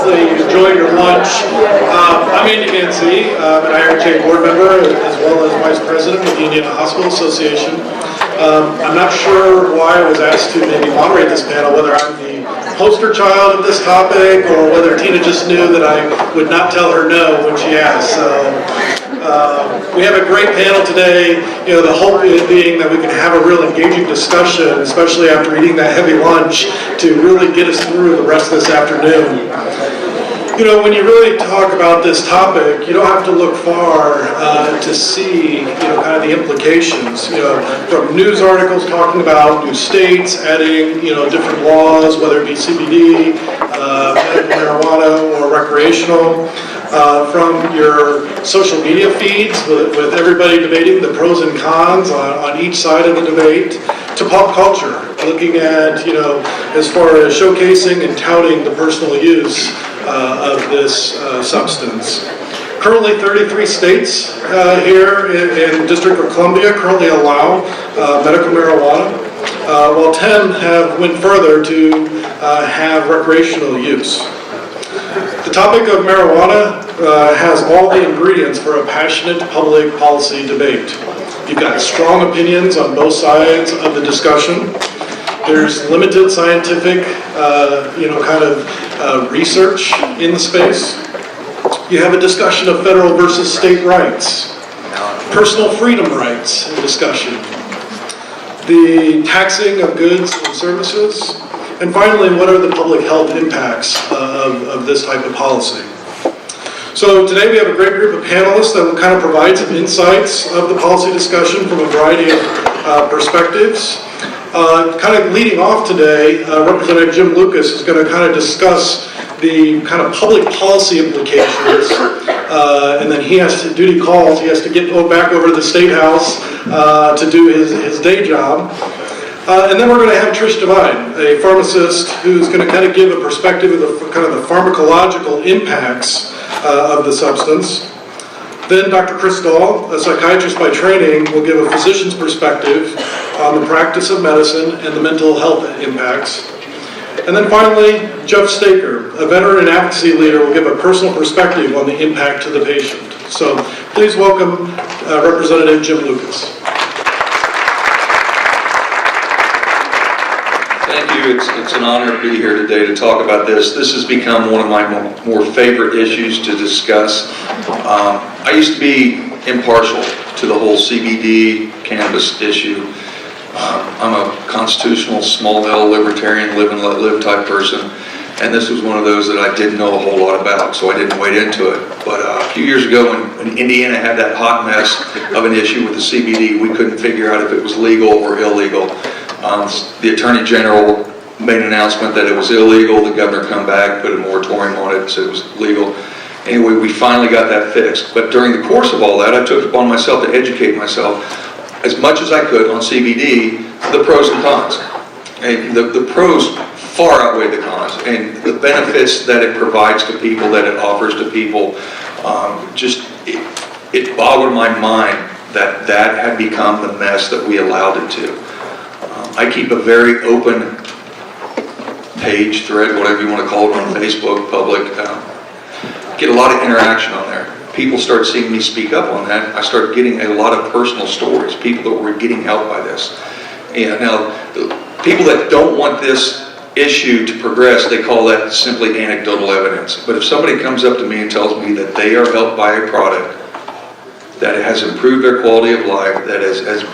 hopefully you enjoyed your lunch. I'm Andy Manzi. I'm an IRHA board member as well as vice president of the Indiana Hospital Association. I'm not sure why I was asked to maybe moderate this panel, whether I'm the poster child of this topic or whether Tina just knew that I would not tell her no when she asked. So we have a great panel today. You know, the hope being that we can have a real engaging discussion, especially after eating that heavy lunch, to really get us through the rest of this afternoon. You know, when you really talk about this topic, you don't have to look far to see, kind of the implications. From news articles talking about new states adding, different laws, whether it be CBD, medical marijuana, or recreational. From your social media feeds with everybody debating the pros and cons on each side of the debate, to pop culture, looking at, as far as showcasing and touting the personal use of this substance. Currently 33 states here in District of Columbia currently allow medical marijuana, while 10 went further to have recreational use. The topic of marijuana has all the ingredients for a passionate public policy debate. You've got strong opinions on both sides of the discussion. There's limited scientific, research in the space. You have a discussion of federal versus state rights, personal freedom rights in discussion, the taxing of goods and services, and finally, what are the public health impacts of this type of policy? So today we have a great group of panelists that will kind of provide some insights of the policy discussion from a variety of perspectives. Kind of leading off today, Representative Jim Lucas is going to kind of discuss the kind of public policy implications, and then he has to duty calls. He has to get back over to the State House to do his day job. And then we're going to have Trish Devine, a pharmacist who's going to kind of give a perspective of the kind of the pharmacological impacts of the substance. Then Dr. Chris Dahl, a psychiatrist by training, will give a physician's perspective on the practice of medicine and the mental health impacts. And then finally, Jeff Staker, a veteran and advocacy leader, will give a personal perspective on the impact to the patient. So please welcome Representative Jim Lucas. Thank you. It's an honor to be here today to talk about this. This has become one of my more favorite issues to discuss. I used to be impartial to the whole CBD cannabis issue. I'm a constitutional, small L libertarian, live and let live type person, and this was one of those that I didn't know a whole lot about, so I didn't wade into it. But a few years ago when Indiana had that hot mess of an issue with the CBD, we couldn't figure out if it was legal or illegal. The Attorney General made an announcement that it was illegal. The governor come back, put a moratorium on it, said it was legal. Anyway, we finally got that fixed. But during the course of all that, I took it upon myself to educate myself as much as I could on CBD, the pros and cons. And the pros far outweigh the cons. And the benefits that it provides to people, that it offers to people, it boggled my mind that had become the mess that we allowed it to. I keep a very open page, thread, whatever you want to call it, on Facebook, public. Get a lot of interaction on there. People start seeing me speak up on that. I start getting a lot of personal stories, people that were getting help by this. And now, the people that don't want this issue to progress, they call that simply anecdotal evidence. But if somebody comes up to me and tells me that they are helped by a product, that has improved their quality of life, that has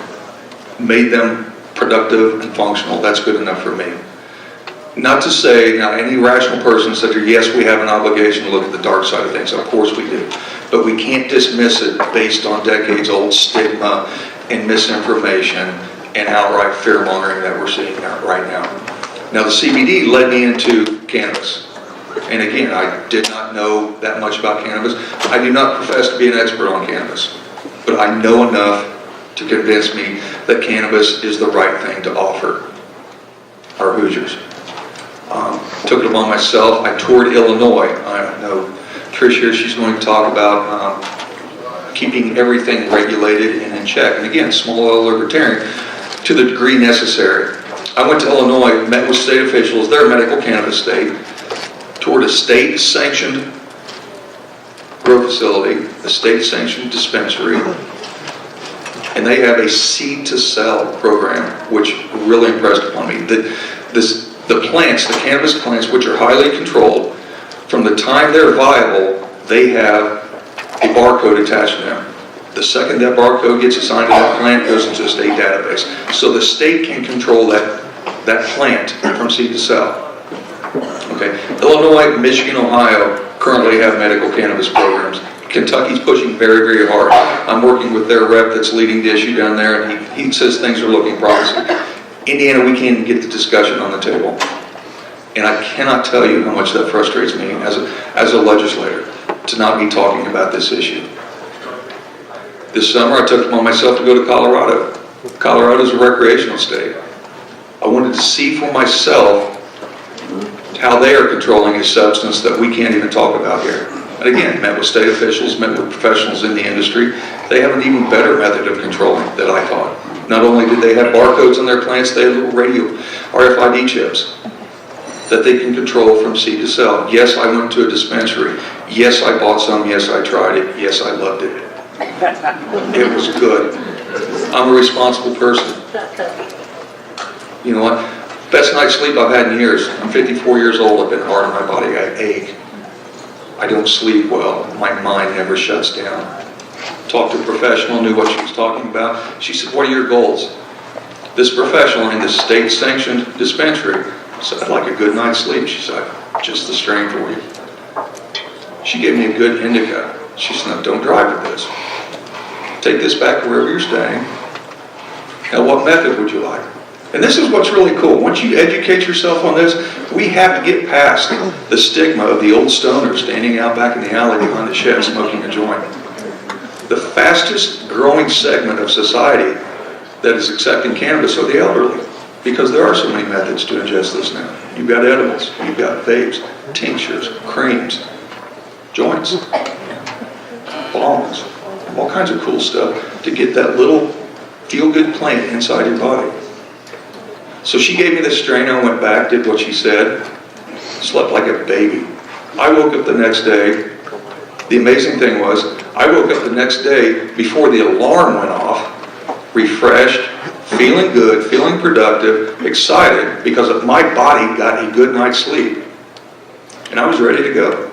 made them productive and functional, that's good enough for me. Not to say, now any rational person said, yes, we have an obligation to look at the dark side of things, of course we do. But we can't dismiss it based on decades-old stigma and misinformation and outright fear-mongering that we're seeing right now. Now the CBD led me into cannabis. And again, I did not know that much about cannabis. I do not profess to be an expert on cannabis, but I know enough to convince me that cannabis is the right thing to offer our Hoosiers. Took it upon myself. I toured Illinois. I know Trish here, she's going to talk about keeping everything regulated and in check. And again, small L libertarian to the degree necessary. I went to Illinois, met with state officials. They're a medical cannabis state. toward a state-sanctioned grow facility, a state-sanctioned dispensary, and they have a seed-to-sell program, which really impressed upon me. The plants, the cannabis plants, which are highly controlled, from the time they're viable, they have a barcode attached to them. The second that barcode gets assigned to that plant, it goes into a state database. So the state can control that plant from seed to sell. Okay. Illinois, Michigan, Ohio currently have medical cannabis programs. Kentucky's pushing very, very hard. I'm working with their rep that's leading the issue down there, and he says things are looking promising. Indiana, we can't even get the discussion on the table. And I cannot tell you how much that frustrates me as a legislator to not be talking about this issue. This summer, I took it upon myself to go to Colorado. Colorado's a recreational state. I wanted to see for myself how they are controlling a substance that we can't even talk about here. And again, met with state officials, met with professionals in the industry. They have an even better method of controlling that I thought. Not only did they have barcodes on their plants, they have little radio RFID chips that they can control from seed to sell. Yes, I went to a dispensary. Yes, I bought some. Yes, I tried it. Yes, I loved it. It was good. I'm a responsible person. You know what? Best night's sleep I've had in years. I'm 54 years old. I've been hard on my body. I ache. I don't sleep well. My mind never shuts down. Talked to a professional, knew what she was talking about. She said, what are your goals? This professional in this state-sanctioned dispensary said, I'd like a good night's sleep. She said, just the strain for you. She gave me a good indica. She said, no, don't drive with this. Take this back to wherever you're staying. Now, what method would you like? And this is what's really cool. Once you educate yourself on this, we have to get past the stigma of the old stoner standing out back in the alley behind the shed smoking a joint. The fastest growing segment of society that is accepting cannabis are the elderly, because there are so many methods to ingest this now. You've got edibles, you've got vapes, tinctures, creams, joints, bombs, all kinds of cool stuff to get that little feel-good plant inside your body. So she gave me this strain. I went back, did what she said, slept like a baby. I woke up the next day. The amazing thing was, I woke up the next day before the alarm went off, refreshed, feeling good, feeling productive, excited, because my body got a good night's sleep. And I was ready to go.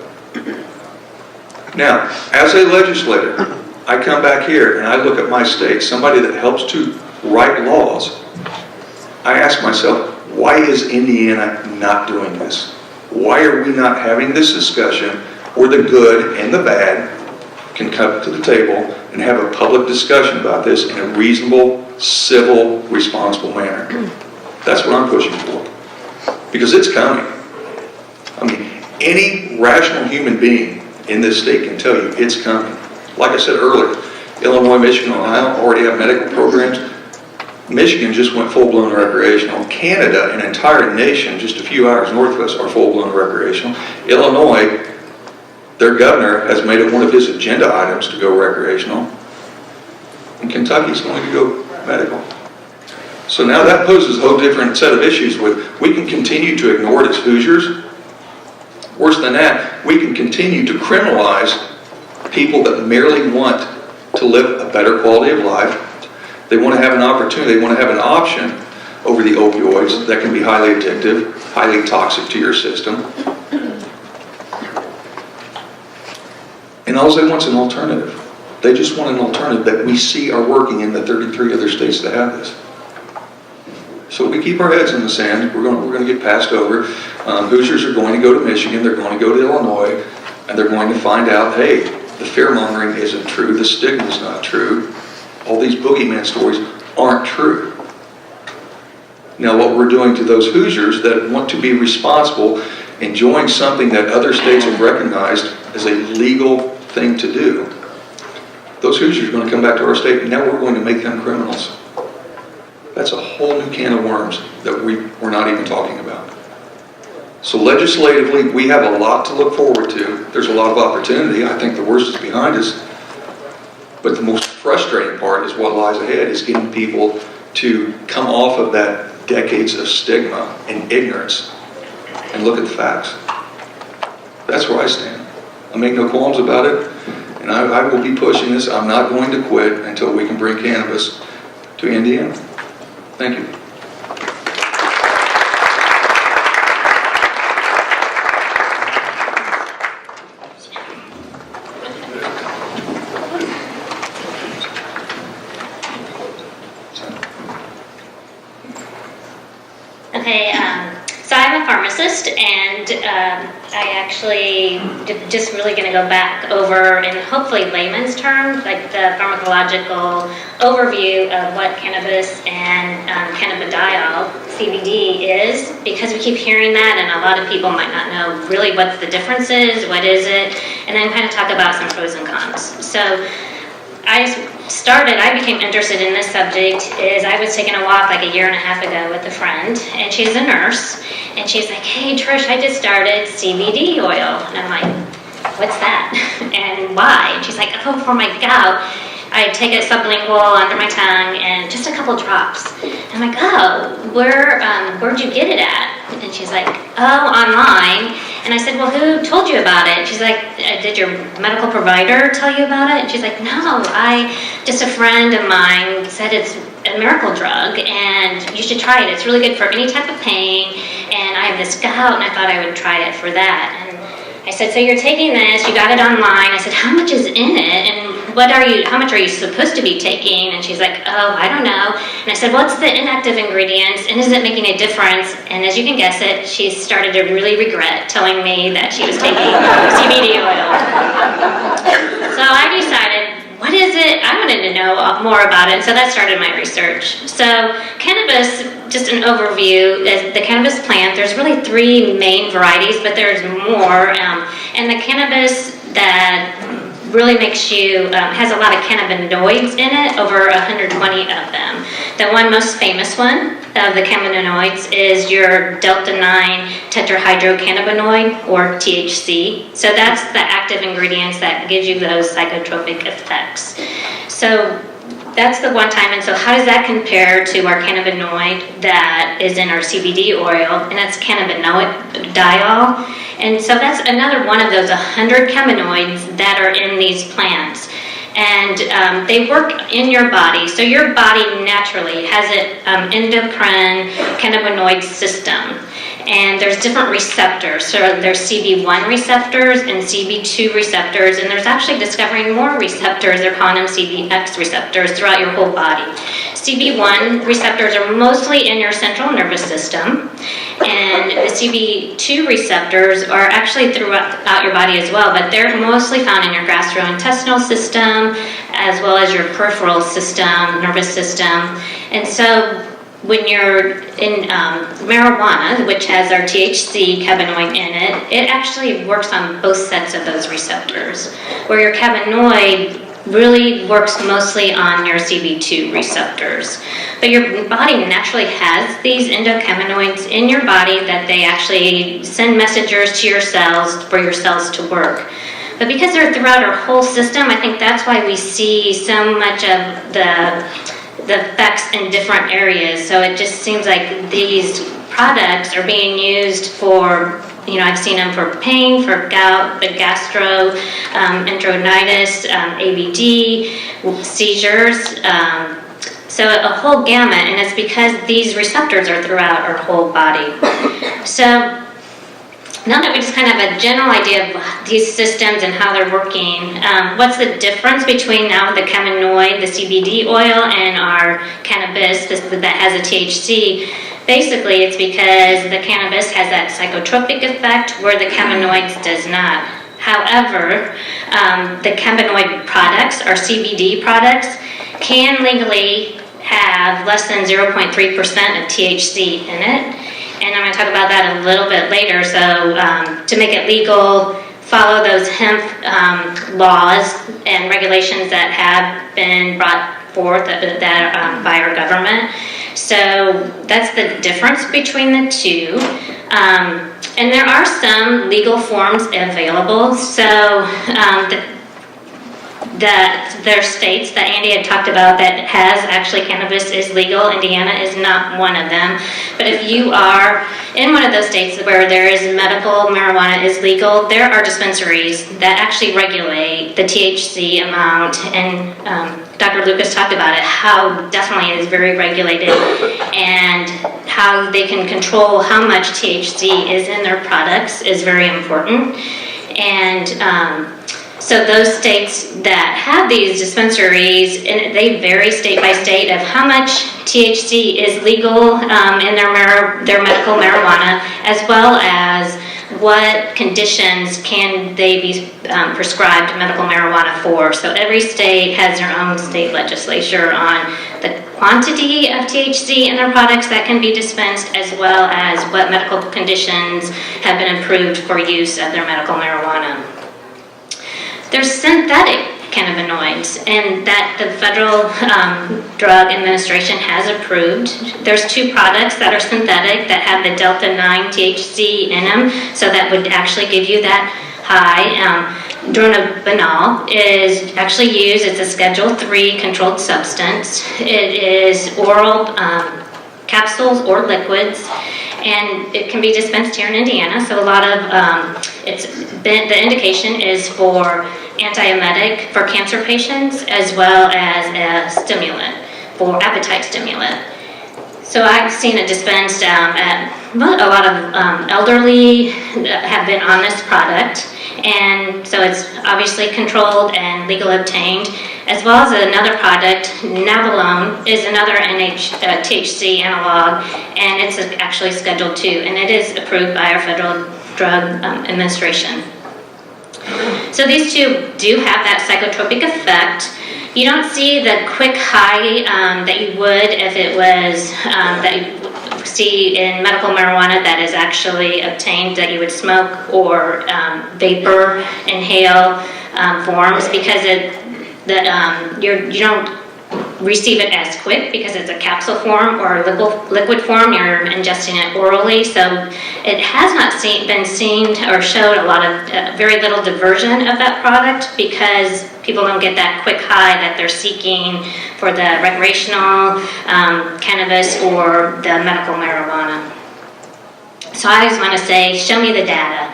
Now, as a legislator, I come back here and I look at my state, somebody that helps to write laws. I ask myself, why is Indiana not doing this? Why are we not having this discussion where the good and the bad can come to the table and have a public discussion about this in a reasonable, civil, responsible manner? That's what I'm pushing for. Because it's coming. I mean, any rational human being in this state can tell you it's coming. Like I said earlier, Illinois, Michigan, Ohio already have medical programs. Michigan just went full-blown recreational. Canada, an entire nation, just a few hours north of us, are full-blown recreational. Illinois, their governor has made it one of his agenda items to go recreational. And Kentucky's going to go medical. So now that poses a whole different set of issues with, we can continue to ignore it as Hoosiers. Worse than that, we can continue to criminalize people that merely want to live a better quality of life. They want to have an opportunity, they want to have an option over the opioids that can be highly addictive, highly toxic to your system. And all they want is an alternative. They just want an alternative that we see are working in the 33 other states that have this. So we keep our heads in the sand. We're going to get passed over. Hoosiers are going to go to Michigan, they're going to go to Illinois, and they're going to find out, hey, the fear-mongering isn't true, the stigma is not true. All these boogeyman stories aren't true. Now, what we're doing to those Hoosiers that want to be responsible, enjoying something that other states have recognized as a legal thing to do, those Hoosiers are going to come back to our state, and now we're going to make them criminals. That's a whole new can of worms that we're not even talking about. So legislatively, we have a lot to look forward to. There's a lot of opportunity. I think the worst is behind us. But the most frustrating part is what lies ahead, is getting people to come off of that decades of stigma and ignorance and look at the facts. That's where I stand. I make no qualms about it, and I will be pushing this. I'm not going to quit until we can bring cannabis to Indiana. Thank you. Okay, so I'm a pharmacist, and I actually just really going to go back over, in hopefully layman's terms, like the pharmacological overview of what cannabis and cannabidiol, CBD, is, because we keep hearing that, and a lot of people might not know really what the difference is, what is it, and then kind of talk about some pros and cons. So I became interested in this subject is I was taking a walk like a year and a half ago with a friend, and she's a nurse, and she's like, hey Trish, I just started CBD oil. And I'm like, what's that? And why? And she's like, oh, for my gout, I take it sublingual under my tongue and just a couple drops. I'm like, oh, where'd you get it at? And she's like, oh, online. And I said, well, who told you about it? She's like, did your medical provider tell you about it? And she's like, no, just a friend of mine said it's a miracle drug and you should try it. It's really good for any type of pain. And I have this gout and I thought I would try it for that. And I said, so you're taking this, you got it online. I said, how much is in it? And how much are you supposed to be taking? And she's like, oh, I don't know. And I said, what's the inactive ingredients? And is it making a difference? And as you can guess it, she started to really regret telling me that she was taking CBD oil. So I decided, what is it? I wanted to know more about it. So that started my research. So cannabis, just an overview, is the cannabis plant. There's really 3 main varieties, but there's more. And the cannabis that really makes you, has a lot of cannabinoids in it, over 120 of them. The one most famous one of the cannabinoids is your delta-9 tetrahydrocannabinoid, or THC. So that's the active ingredients that gives you those psychotropic effects. So that's the one time, and so how does that compare to our cannabinoid that is in our CBD oil, and that's cannabidiol. And so that's another one of those 100 cannabinoids that are in these plants. And they work in your body. So your body naturally has an endocrine cannabinoid system. And there's different receptors. So there's CB1 receptors and CB2 receptors, and there's actually discovering more receptors. They're calling them CBX receptors throughout your whole body. CB1 receptors are mostly in your central nervous system, and the CB2 receptors are actually throughout your body as well, but they're mostly found in your gastrointestinal system as well as your peripheral system, nervous system. And so when you're in marijuana, which has our THC cannabinoid in it, it actually works on both sets of those receptors, where your cannabinoid really works mostly on your CB2 receptors. But your body naturally has these endocannabinoids in your body that they actually send messengers to your cells for your cells to work. But because they're throughout our whole system, I think that's why we see so much of the effects in different areas. So it just seems like these products are being used for, I've seen them for pain, for gout, the gastro, enteronitis, ABD, seizures, so a whole gamut, and it's because these receptors are throughout our whole body. So now that we just kind of have a general idea of these systems and how they're working, what's the difference between now the cannabinoid, the CBD oil, and our cannabis that has a THC? Basically, it's because the cannabis has that psychotropic effect where the cannabinoids does not. However, the cannabinoid products, or CBD products, can legally have less than 0.3% of THC in it. And I'm going to talk about that a little bit later. So to make it legal, follow those hemp laws and regulations that have been brought forth by our government. So that's the difference between the two. And there are some legal forms available. So that there are states that Andy had talked about that has actually cannabis is legal. Indiana is not one of them. But if you are in one of those states where there is medical marijuana is legal, there are dispensaries that actually regulate the THC amount, and Dr. Lucas talked about it, how definitely it is very regulated, and how they can control how much THC is in their products is very important. And so those states that have these dispensaries, and they vary state by state of how much THC is legal in their medical marijuana, as well as what conditions can they be prescribed medical marijuana for. So every state has their own state legislature on the quantity of THC in their products that can be dispensed, as well as what medical conditions have been approved for use of their medical marijuana. There's synthetic cannabinoids, and that the Federal Drug Administration has approved. There's 2 products that are synthetic that have the Delta 9 THC in them, so that would actually give you that high. Dronabinol is actually used, it's a Schedule 3 controlled substance. It is oral capsules or liquids, and it can be dispensed here in Indiana. So a lot of the indication is for antiemetic for cancer patients, as well as a stimulant for appetite stimulant. So I've seen it dispensed at a lot of elderly that have been on this product, and so it's obviously controlled and legally obtained, as well as another product, Navalone, is another THC analog, and it's actually Schedule 2, and it is approved by our Federal Drug Administration. So these 2 do have that psychotropic effect. You don't see the quick high that you would if it was that you see in medical marijuana that is actually obtained that you would smoke or vapor inhale forms, because you don't receive it as quick because it's a capsule form or liquid form. You're ingesting it orally, so it has not been seen or showed a lot of very little diversion of that product, because people don't get that quick high that they're seeking for the recreational cannabis or the medical marijuana. So I always want to say, show me the data.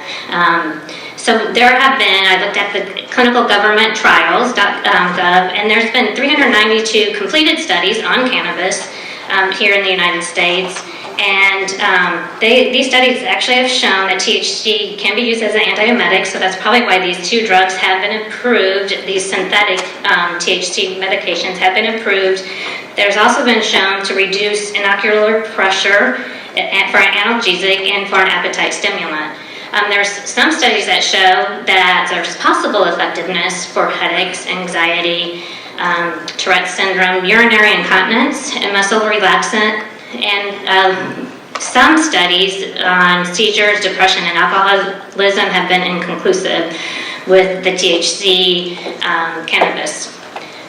So there have been, I looked at the clinicalgovernmenttrials.gov, and there's been 392 completed studies on cannabis here in the United States. And these studies actually have shown that THC can be used as an antiemetic, so that's probably why these 2 drugs have been approved. These synthetic THC medications have been approved. There's also been shown to reduce inocular pressure for an analgesic and for an appetite stimulant. There's some studies that show that there's possible effectiveness for headaches, anxiety, Tourette's syndrome, urinary incontinence, and muscle relaxant. And some studies on seizures, depression, and alcoholism have been inconclusive with the THC cannabis.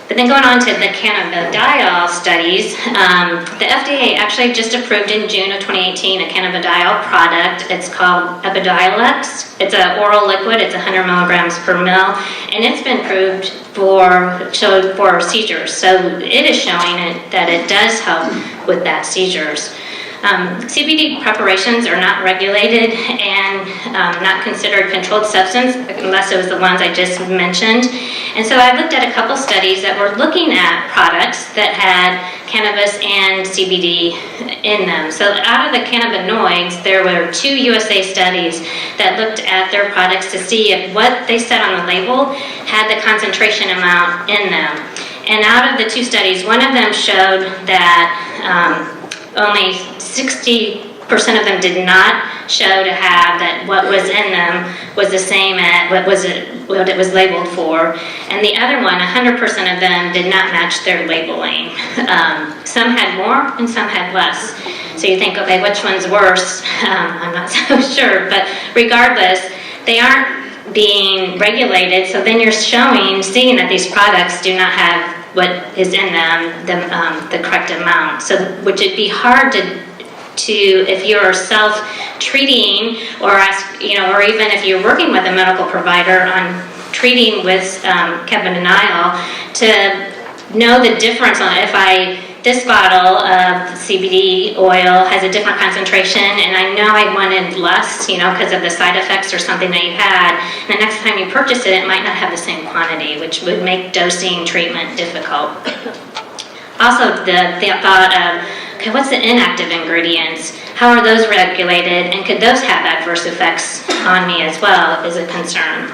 But then going on to the cannabidiol studies, the FDA actually just approved in June of 2018 a cannabidiol product. It's called Epidiolex. It's an oral liquid. It's 100 milligrams per mil, and it's been approved for seizures. So it is showing that it does help with that seizures. CBD preparations are not regulated and not considered controlled substance unless it was the ones I just mentioned. And so I looked at a couple studies that were looking at products that had cannabis and CBD in them. So out of the cannabinoids, there were 2 USA studies that looked at their products to see if what they said on the label had the concentration amount in them. And out of the 2 studies, one of them showed that only 60% of them did not show to have that what was in them was the same as what it was labeled for, and the other one, 100% of them did not match their labeling. Some had more and some had less. So you think, okay, which one's worse? I'm not so sure, but regardless, they aren't being regulated, so then you're seeing that these products do not have what is in them, the correct amount. So, which it'd be hard to if you're self-treating or or even if you're working with a medical provider on treating with cannabis to know the difference on this bottle of CBD oil has a different concentration, and I know I wanted less, because of the side effects or something that you had. And the next time you purchase it, it might not have the same quantity, which would make dosing treatment difficult. Also, the thought of, okay, what's the inactive ingredients? How are those regulated, and could those have adverse effects on me as well is a concern.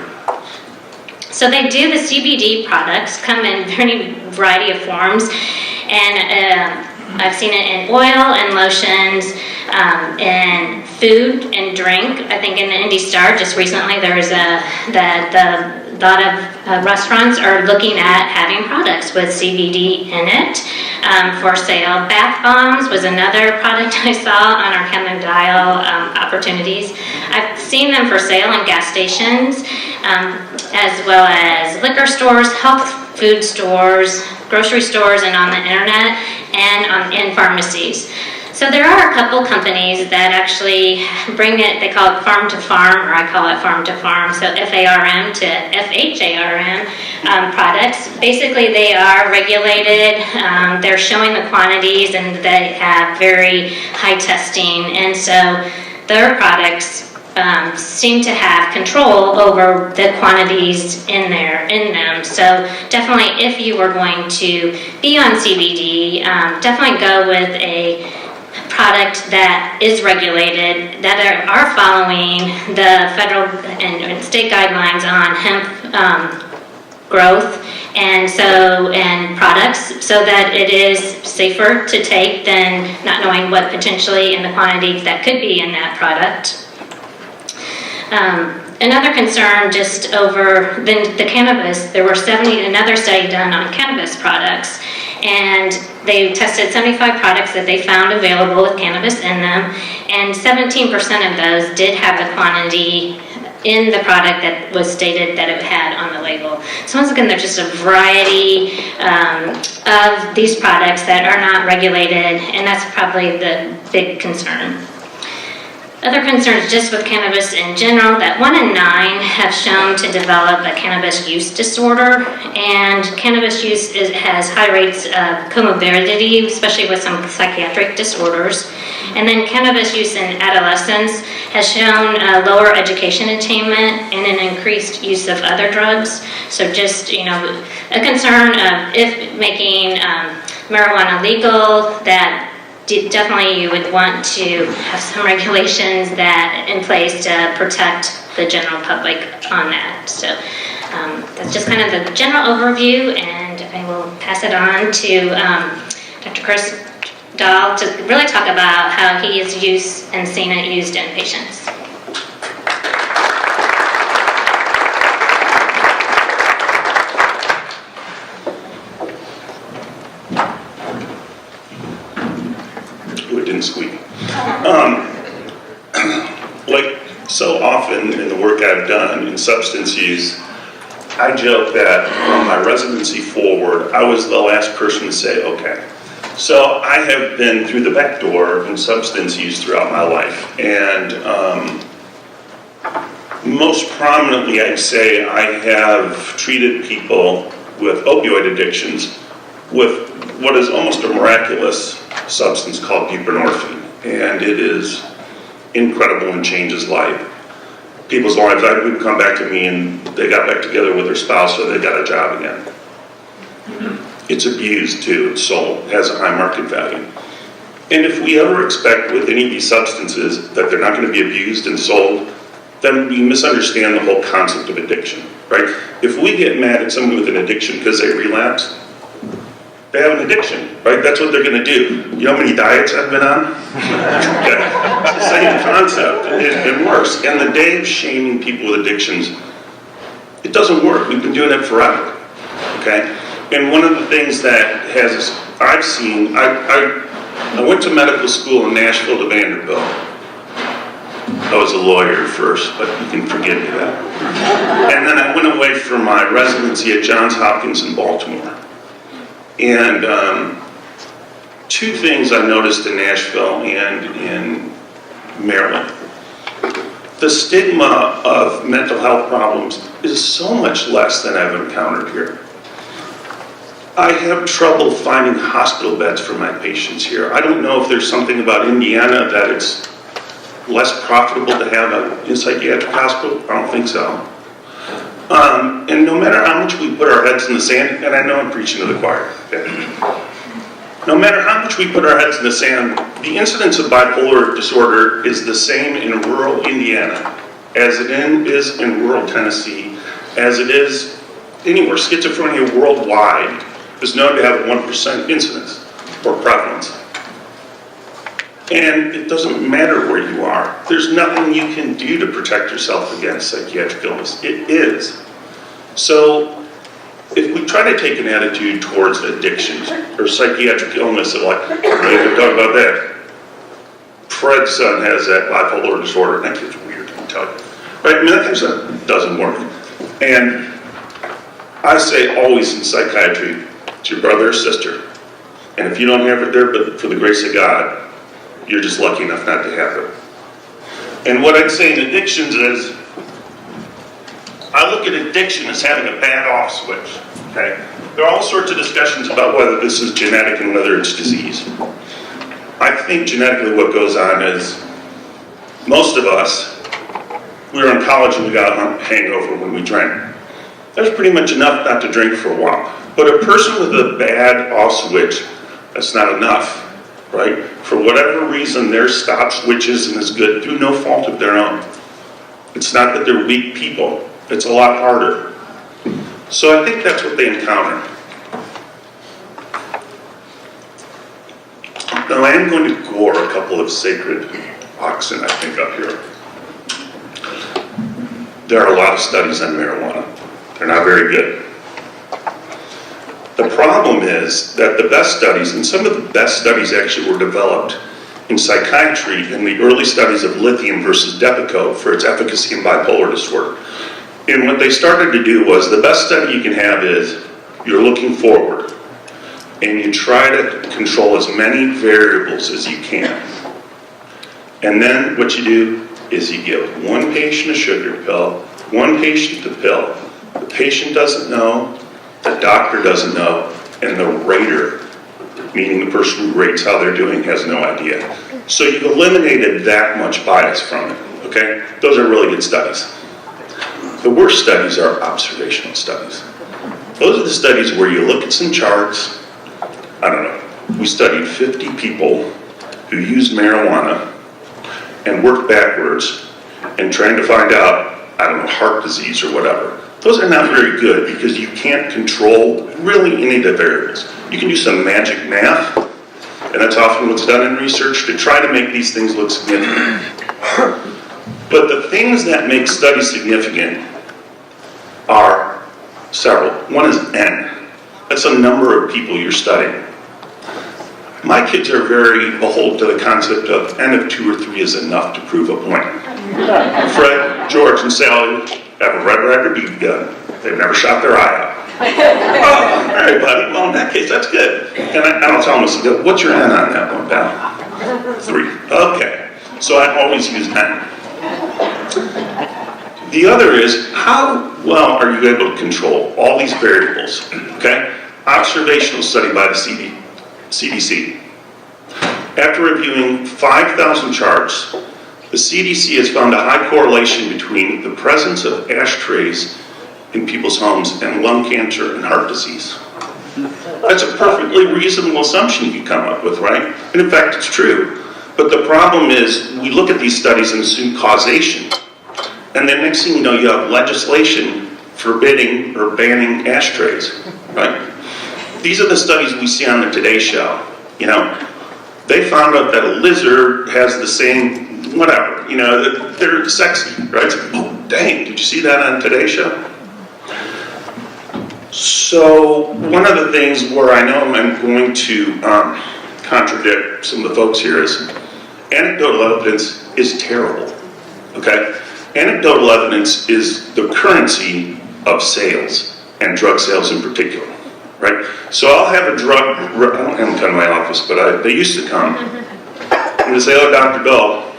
So they do, the CBD products come in any variety of forms, and I've seen it in oil and lotions, in food and drink. I think in the Indy Star just recently there was a lot of restaurants are looking at having products with CBD in it for sale. Bath bombs was another product I saw on our cannabidiol opportunities. I've seen them for sale in gas stations, as well as liquor stores, health food stores, grocery stores, and on the internet, and in pharmacies. So there are a couple companies that actually bring it, they call it farm to farm, or I call it farm to farm, so FARM to FHARM products. Basically they are regulated, they're showing the quantities, and they have very high testing, and so their products seem to have control over the quantities in them. So definitely, if you were going to be on CBD, definitely go with a product that is regulated, that are following the federal and state guidelines on hemp growth and products, so that it is safer to take than not knowing what potentially in the quantity that could be in that product. Another concern just over the cannabis, there were another study done on cannabis products, and they tested 75 products that they found available with cannabis in them, and 17% of those did have the quantity in the product that was stated that it had on the label. So once again, there's just a variety of these products that are not regulated, and that's probably the big concern. Other concerns just with cannabis in general, that 1 in 9 have shown to develop a cannabis use disorder, and cannabis use has high rates of comorbidity, especially with some psychiatric disorders. And then cannabis use in adolescence has shown lower education attainment and an increased use of other drugs. So just, a concern of if making marijuana legal, that definitely you would want to have some regulations in place to protect the general public on that. So that's just kind of the general overview, and I will pass it on to Dr. Chris Dahl to really talk about how he has used and seen it used in patients. Squeak. Like so often in the work I've done in substance use, I joke that from my residency forward, I was the last person to say, okay. So I have been through the back door in substance use throughout my life, and most prominently I'd say I have treated people with opioid addictions with what is almost a miraculous substance called buprenorphine, and it is incredible and changes life. People's lives would come back to me and they got back together with their spouse, or they got a job again. It's abused too, it's sold, has a high market value. And if we ever expect with any of these substances that they're not going to be abused and sold, then we misunderstand the whole concept of addiction, right? If we get mad at someone with an addiction because they relapse, they have an addiction, right? That's what they're going to do. You know how many diets I've been on? It's the same concept. It works. And the day of shaming people with addictions, it doesn't work. We've been doing it forever, okay? And one of the things that I've seen, I went to medical school in Nashville to Vanderbilt. I was a lawyer first, but you can forgive me that. And then I went away for my residency at Johns Hopkins in Baltimore. And two things I noticed in Nashville and in Maryland. the stigma of mental health problems is so much less than I've encountered here. I have trouble finding hospital beds for my patients here. I don't know if there's something about Indiana that it's less profitable to have a psychiatric hospital. I don't think so. And no matter how much we put our heads in the sand, and I know I'm preaching to the choir, okay? No matter how much we put our heads in the sand, the incidence of bipolar disorder is the same in rural Indiana as it is in rural Tennessee, as it is anywhere. Schizophrenia worldwide is known to have a 1% incidence or prevalence. And it doesn't matter where you are. There's nothing you can do to protect yourself against psychiatric illness. It is. So if we try to take an attitude towards addictions or psychiatric illness, of like, we can talk about that. Fred's son has that bipolar disorder, and that kid's weird, I can tell you. Right? I mean, that thing doesn't work. And I say always in psychiatry, it's your brother or sister. And if you don't have it there, but for the grace of God, you're just lucky enough not to have it. And what I'd say in addictions is, I look at addiction as having a bad off switch, okay? There are all sorts of discussions about whether this is genetic and whether it's disease. I think genetically what goes on is, most of us, we were in college and we got a hangover when we drank. That's pretty much enough not to drink for a while. But a person with a bad off switch, that's not enough, right? For whatever reason, their stop switch isn't as good through no fault of their own. It's not that they're weak people. It's a lot harder. So I think that's what they encounter. Now I am going to gore a couple of sacred oxen, I think, up here. There are a lot of studies on marijuana. They're not very good. The problem is that the best studies, and some of the best studies actually were developed in psychiatry in the early studies of lithium versus Depakote for its efficacy in bipolar disorder. And what they started to do was, the best study you can have is, you're looking forward, and you try to control as many variables as you can. And then what you do is you give one patient a sugar pill, one patient the pill. The patient doesn't know, the doctor doesn't know, and the rater, meaning the person who rates how they're doing, has no idea. So you've eliminated that much bias from it, okay? Those are really good studies. The worst studies are observational studies. Those are the studies where you look at some charts. I don't know. We studied 50 people who used marijuana and worked backwards and trying to find out, I don't know, heart disease or whatever. Those are not very good because you can't control really any of the variables. You can do some magic math, and that's often what's done in research to try to make these things look significant. But the things that make studies significant are several. One is N. That's a number of people you're studying. My kids are very beholden to the concept of N of 2 or 3 is enough to prove a point. Fred, George, and Sally have a red record BB gun. They've never shot their eye out. Oh, all right, buddy. Well, in that case, that's good. And I don't tell them, what's your N on that one, pal? 3. Okay. So I always use N. The other is, how well are you able to control all these variables? Okay? Observational study by the CDC. After reviewing 5,000 charts, the CDC has found a high correlation between the presence of ashtrays in people's homes and lung cancer and heart disease. That's a perfectly reasonable assumption you can come up with, right? And in fact, it's true. But the problem is, we look at these studies and assume causation. And then next thing you know, you have legislation forbidding or banning ashtrays, right? These are the studies we see on the Today Show, you know? They found out that a lizard has the same, whatever, you know, they're sexy, right? It's like, oh, dang, did you see that on Today Show? So one of the things where I know I'm going to contradict some of the folks here is anecdotal evidence is terrible, okay? Anecdotal evidence is the currency of sales, and drug sales in particular, right? So I'll have a drug, I don't have them come to my office, but they used to come, and they say, oh, Dr. Bill,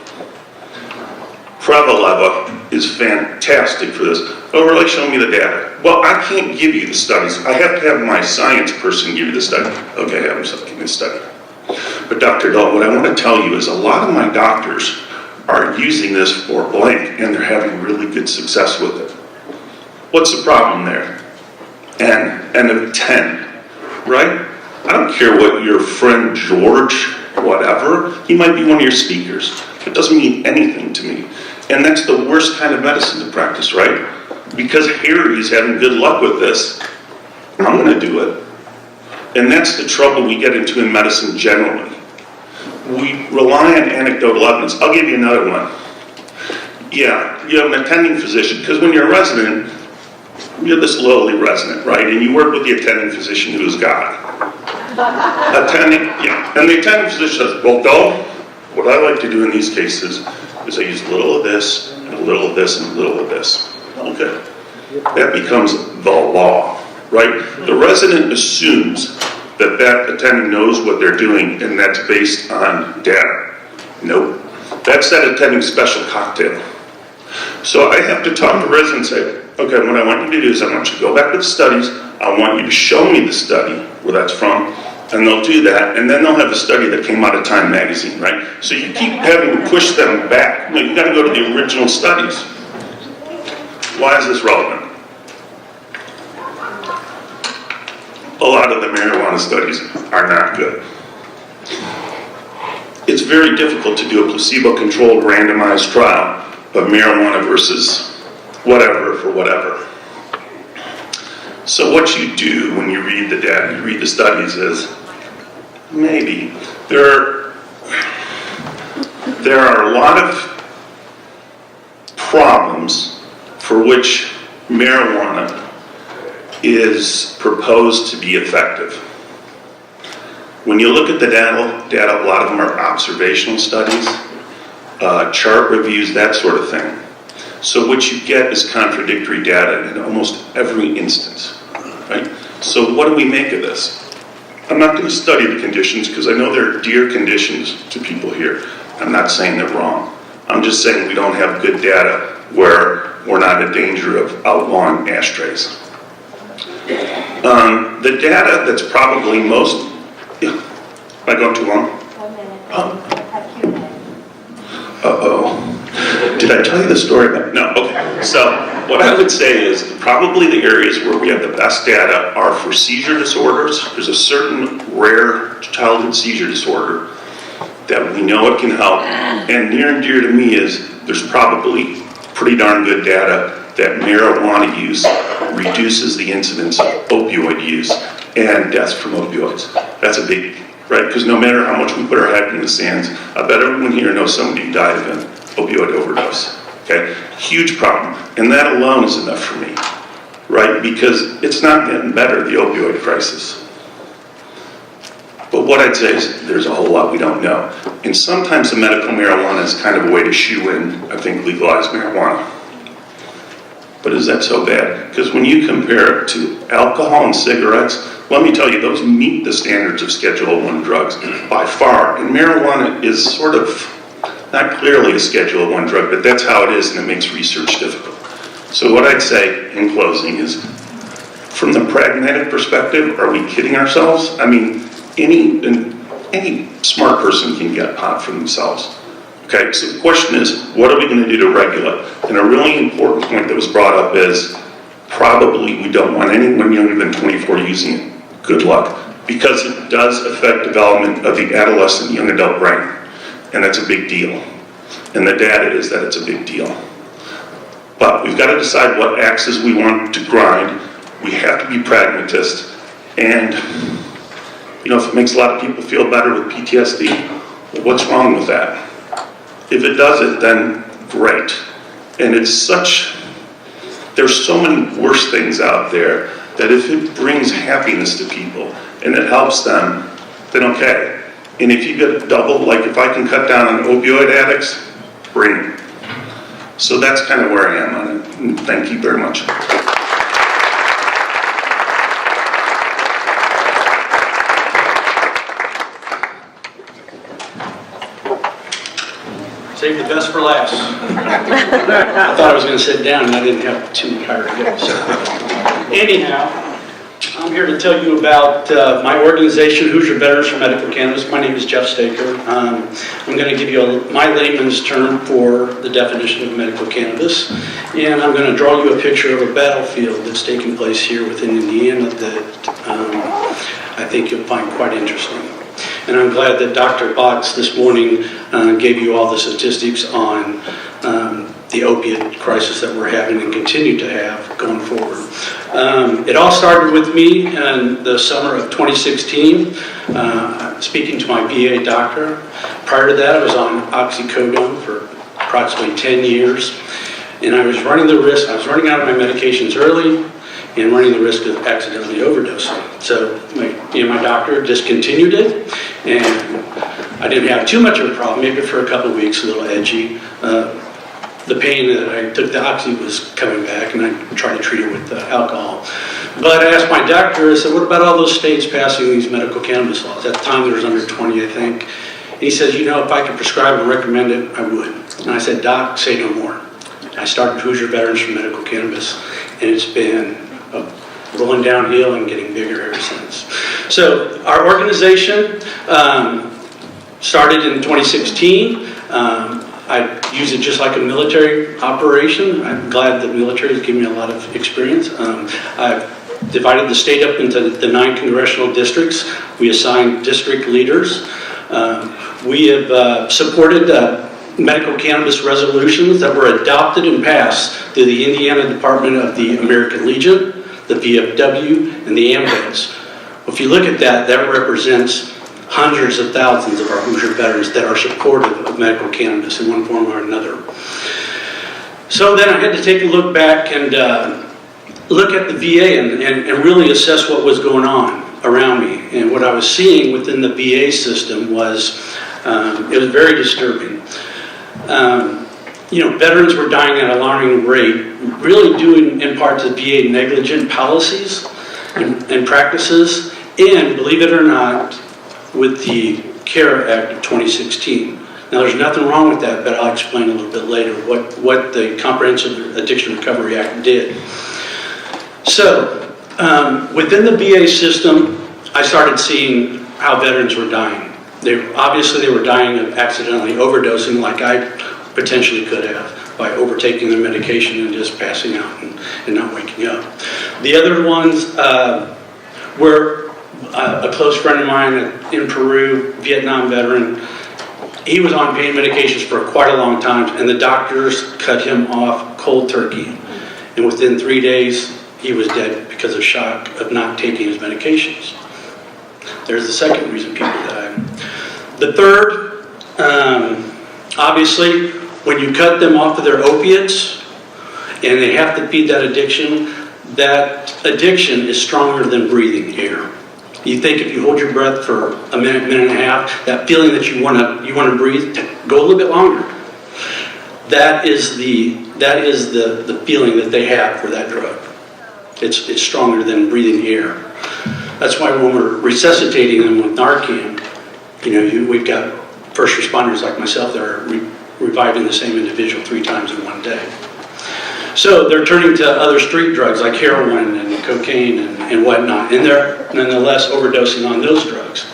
Prevaleva is fantastic for this. Oh, really? Show me the data. Well, I can't give you the studies. I have to have my science person give you the study. Okay, have them give me the study. But Dr. Dahl, what I want to tell you is a lot of my doctors are using this for blank, and they're having really good success with it. What's the problem there? N of 10, right? I don't care what your friend George, whatever, he might be one of your speakers. It doesn't mean anything to me. And that's the worst kind of medicine to practice, right? Because Harry's having good luck with this, I'm going to do it. And that's the trouble we get into in medicine generally. We rely on anecdotal evidence. I'll give you another one. Yeah, you have an attending physician, because when you're a resident, you're this lowly resident, right? And you work with the attending physician who's God. And the attending physician says, well, Doe, what I like to do in these cases is I use a little of this, and a little of this, and a little of this. Okay. That becomes the law, right? The resident assumes that that attending knows what they're doing, and that's based on data. Nope. That's that attending special cocktail. So I have to talk to residents and say, okay, what I want you to do is I want you to go back to the studies, I want you to show me the study, where that's from, and they'll do that, and then they'll have a study that came out of Time magazine, right? So you keep having to push them back. No, you gotta go to the original studies. Why is this relevant? A lot of the marijuana studies are not good. It's very difficult to do a placebo-controlled randomized trial of marijuana versus whatever for whatever. So what you do when you read the data, you read the studies is, maybe, there are a lot of problems for which marijuana is proposed to be effective. When you look at the data, a lot of them are observational studies, chart reviews, that sort of thing. So what you get is contradictory data in almost every instance, right? So what do we make of this? I'm not going to study the conditions because I know they're dear conditions to people here. I'm not saying they're wrong. I'm just saying we don't have good data where we're not in danger of outlawing ashtrays. The data that's probably most, am I going too long? 1 minute. Oh. Have Q&A. Uh-oh. Did I tell you the story? No, okay. So what I would say is probably the areas where we have the best data are for seizure disorders. There's a certain rare childhood seizure disorder that we know it can help. And near and dear to me is there's probably pretty darn good data that marijuana use reduces the incidence of opioid use and deaths from opioids. That's a big, right? Because no matter how much we put our head in the sands, I bet everyone here knows somebody who died of an opioid overdose. Okay? Huge problem. And that alone is enough for me, right? Because it's not getting better, the opioid crisis. But what I'd say is there's a whole lot we don't know. And sometimes the medical marijuana is kind of a way to shoo in, I think, legalized marijuana. But is that so bad? Because when you compare it to alcohol and cigarettes, let me tell you, those meet the standards of Schedule I drugs by far. And marijuana is sort of not clearly a Schedule I drug, but that's how it is, and it makes research difficult. So what I'd say in closing is, from the pragmatic perspective, are we kidding ourselves? I mean, any smart person can get pot for themselves. Okay, so the question is, what are we going to do to regulate? And a really important point that was brought up is, probably we don't want anyone younger than 24 using it. Good luck. Because it does affect development of the adolescent young adult brain. And that's a big deal. And the data is that it's a big deal. But we've got to decide what axes we want to grind. We have to be pragmatist. And, you know, if it makes a lot of people feel better with PTSD, well, what's wrong with that? If it doesn't, then great. And it's there's so many worse things out there that if it brings happiness to people and it helps them, then okay. And if you get double, like if I can cut down on opioid addicts, bring it. So that's kind of where I am on it. And thank you very much. Save the best for last. I thought I was going to sit down and I didn't have too higher to go. So. Anyhow, I'm here to tell you about my organization, Hoosier Veterans for Medical Cannabis. My name is Jeff Staker. I'm going to give you my layman's term for the definition of medical cannabis. And I'm going to draw you a picture of a battlefield that's taking place here within Indiana that I think you'll find quite interesting. And I'm glad that Dr. Box this morning gave you all the statistics on the opiate crisis that we're having and continue to have going forward. It all started with me in the summer of 2016, speaking to my VA doctor. Prior to that, I was on oxycodone for approximately 10 years, and I was running out of my medications early and running the risk of accidentally overdosing. So my doctor discontinued it, and I didn't have too much of a problem, maybe for a couple of weeks, a little edgy. The pain that I took the oxy was coming back, and I tried to treat it with alcohol. But I asked my doctor, I said, what about all those states passing these medical cannabis laws? At the time, there was under 20, I think. And he says, if I could prescribe and recommend it, I would. And I said, Doc, say no more. I started Hoosier Veterans for Medical Cannabis, and it's been rolling downhill and getting bigger ever since. So our organization started in 2016. I use it just like a military operation. I'm glad the military has given me a lot of experience. I've divided the state up into the 9 congressional districts. We assign district leaders. We have supported medical cannabis resolutions that were adopted and passed through the Indiana Department of the American Legion, the VFW, and the AMVETS. If you look at that, that represents hundreds of thousands of our Hoosier veterans that are supportive of medical cannabis in one form or another. So then I had to take a look back and look at the VA and really assess what was going on around me. And what I was seeing within the VA system was, it was very disturbing. Veterans were dying at an alarming rate, really due in part to VA negligent policies and practices, and believe it or not, with the CARE Act of 2016. Now, there's nothing wrong with that, but I'll explain a little bit later what the Comprehensive Addiction Recovery Act did. So, within the VA system, I started seeing how veterans were dying. They were dying of accidentally overdosing, like I potentially could have, by overtaking their medication and just passing out and not waking up. The other ones were a close friend of mine in Peru, Vietnam veteran. He was on pain medications for quite a long time, and the doctors cut him off cold turkey. And within 3 days, he was dead because of shock of not taking his medications. There's the second reason people die. The third, obviously, when you cut them off of their opiates and they have to feed that addiction is stronger than breathing air. You think if you hold your breath for a minute, minute and a half, that feeling that you want to breathe, go a little bit longer. That is the feeling that they have for that drug. It's stronger than breathing air. That's why when we're resuscitating them with Narcan, we've got first responders like myself that are reviving the same individual 3 times in one day. So they're turning to other street drugs like heroin and cocaine and whatnot, and they're nonetheless overdosing on those drugs.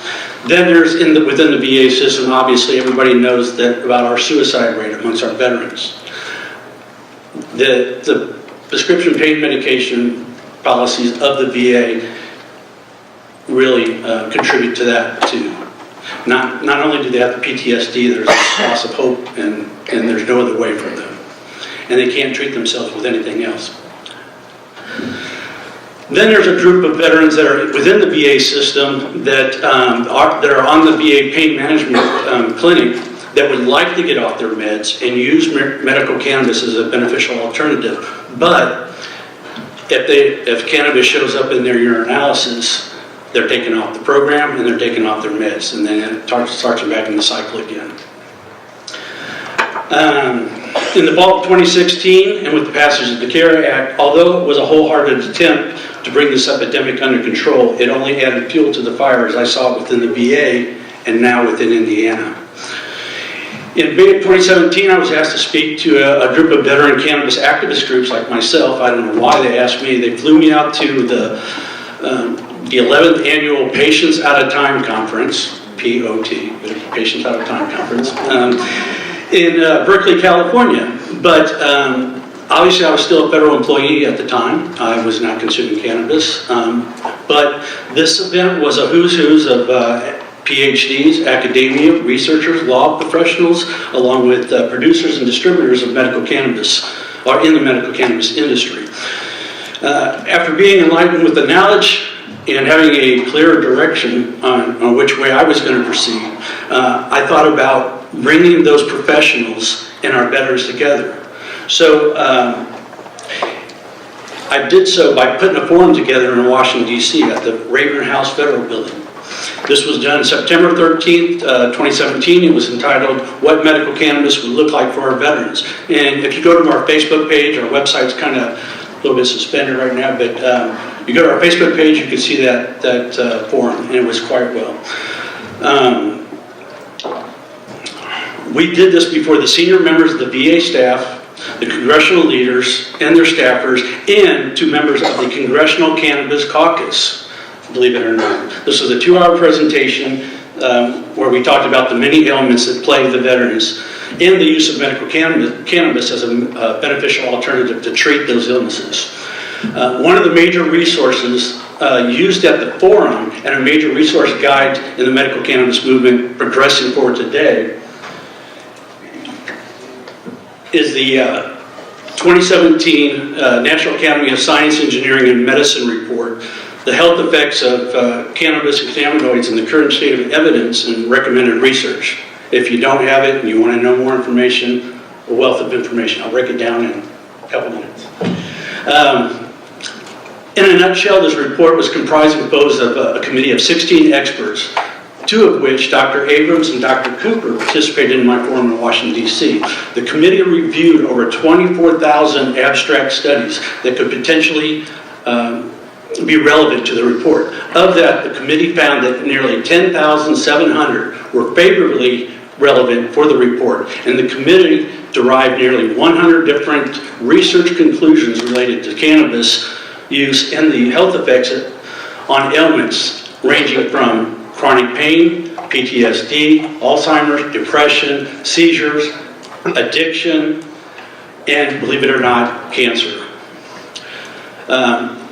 Then there's within the VA system, obviously everybody knows that about our suicide rate amongst our veterans. The prescription pain medication policies of the VA really contribute to that too. Not only do they have the PTSD, there's a loss of hope and there's no other way for them. And they can't treat themselves with anything else. Then there's a group of veterans that are within the VA system that are on the VA pain management clinic that would like to get off their meds and use medical cannabis as a beneficial alternative. But if cannabis shows up in their urinalysis, they're taken off the program and they're taken off their meds, and then it starts them back in the cycle again. In the fall of 2016, and with the passage of the CARE Act, although it was a wholehearted attempt to bring this epidemic under control, it only added fuel to the fire as I saw it within the VA and now within Indiana. In May of 2017, I was asked to speak to a group of veteran cannabis activist groups like myself. I don't know why they asked me. They flew me out to the 11th Annual Patients Out of Time Conference, POT, Patients Out of Time Conference, in Berkeley, California. But obviously I was still a federal employee at the time. I was not consuming cannabis. But this event was a who's who's of PhDs, academia, researchers, law professionals, along with producers and distributors of medical cannabis, or in the medical cannabis industry. After being enlightened with the knowledge and having a clear direction on which way I was going to proceed, I thought about bringing those professionals and our veterans together. So I did so by putting a forum together in Washington, D.C. at the Raven House Federal Building. This was done September 13th, 2017. It was entitled, What Medical Cannabis Would Look Like for Our Veterans. And if you go to our Facebook page, our website's kind of a little bit suspended right now, but you go to our Facebook page, you can see that forum, and it was quite well. We did this before the senior members of the VA staff, the congressional leaders and their staffers, and 2 members of the Congressional Cannabis Caucus, believe it or not. This was a 2-hour presentation where we talked about the many ailments that plague the veterans and the use of medical cannabis as a beneficial alternative to treat those illnesses. One of the major resources used at the forum and a major resource guide in the medical cannabis movement progressing forward today is the 2017 National Academy of Science, Engineering, and Medicine report, The Health Effects of Cannabis and Cannabinoids in the Current State of Evidence and Recommended Research. If you don't have it and you want to know more information, a wealth of information, I'll break it down in a couple minutes. In a nutshell, this report was composed of a committee of 16 experts, 2 of which, Dr. Abrams and Dr. Cooper, participated in my forum in Washington, D.C. The committee reviewed over 24,000 abstract studies that could potentially be relevant to the report. Of that, the committee found that nearly 10,700 were favorably relevant for the report, and the committee derived nearly 100 different research conclusions related to cannabis use and the health effects on ailments ranging from chronic pain, PTSD, Alzheimer's, depression, seizures, addiction, and, believe it or not, cancer.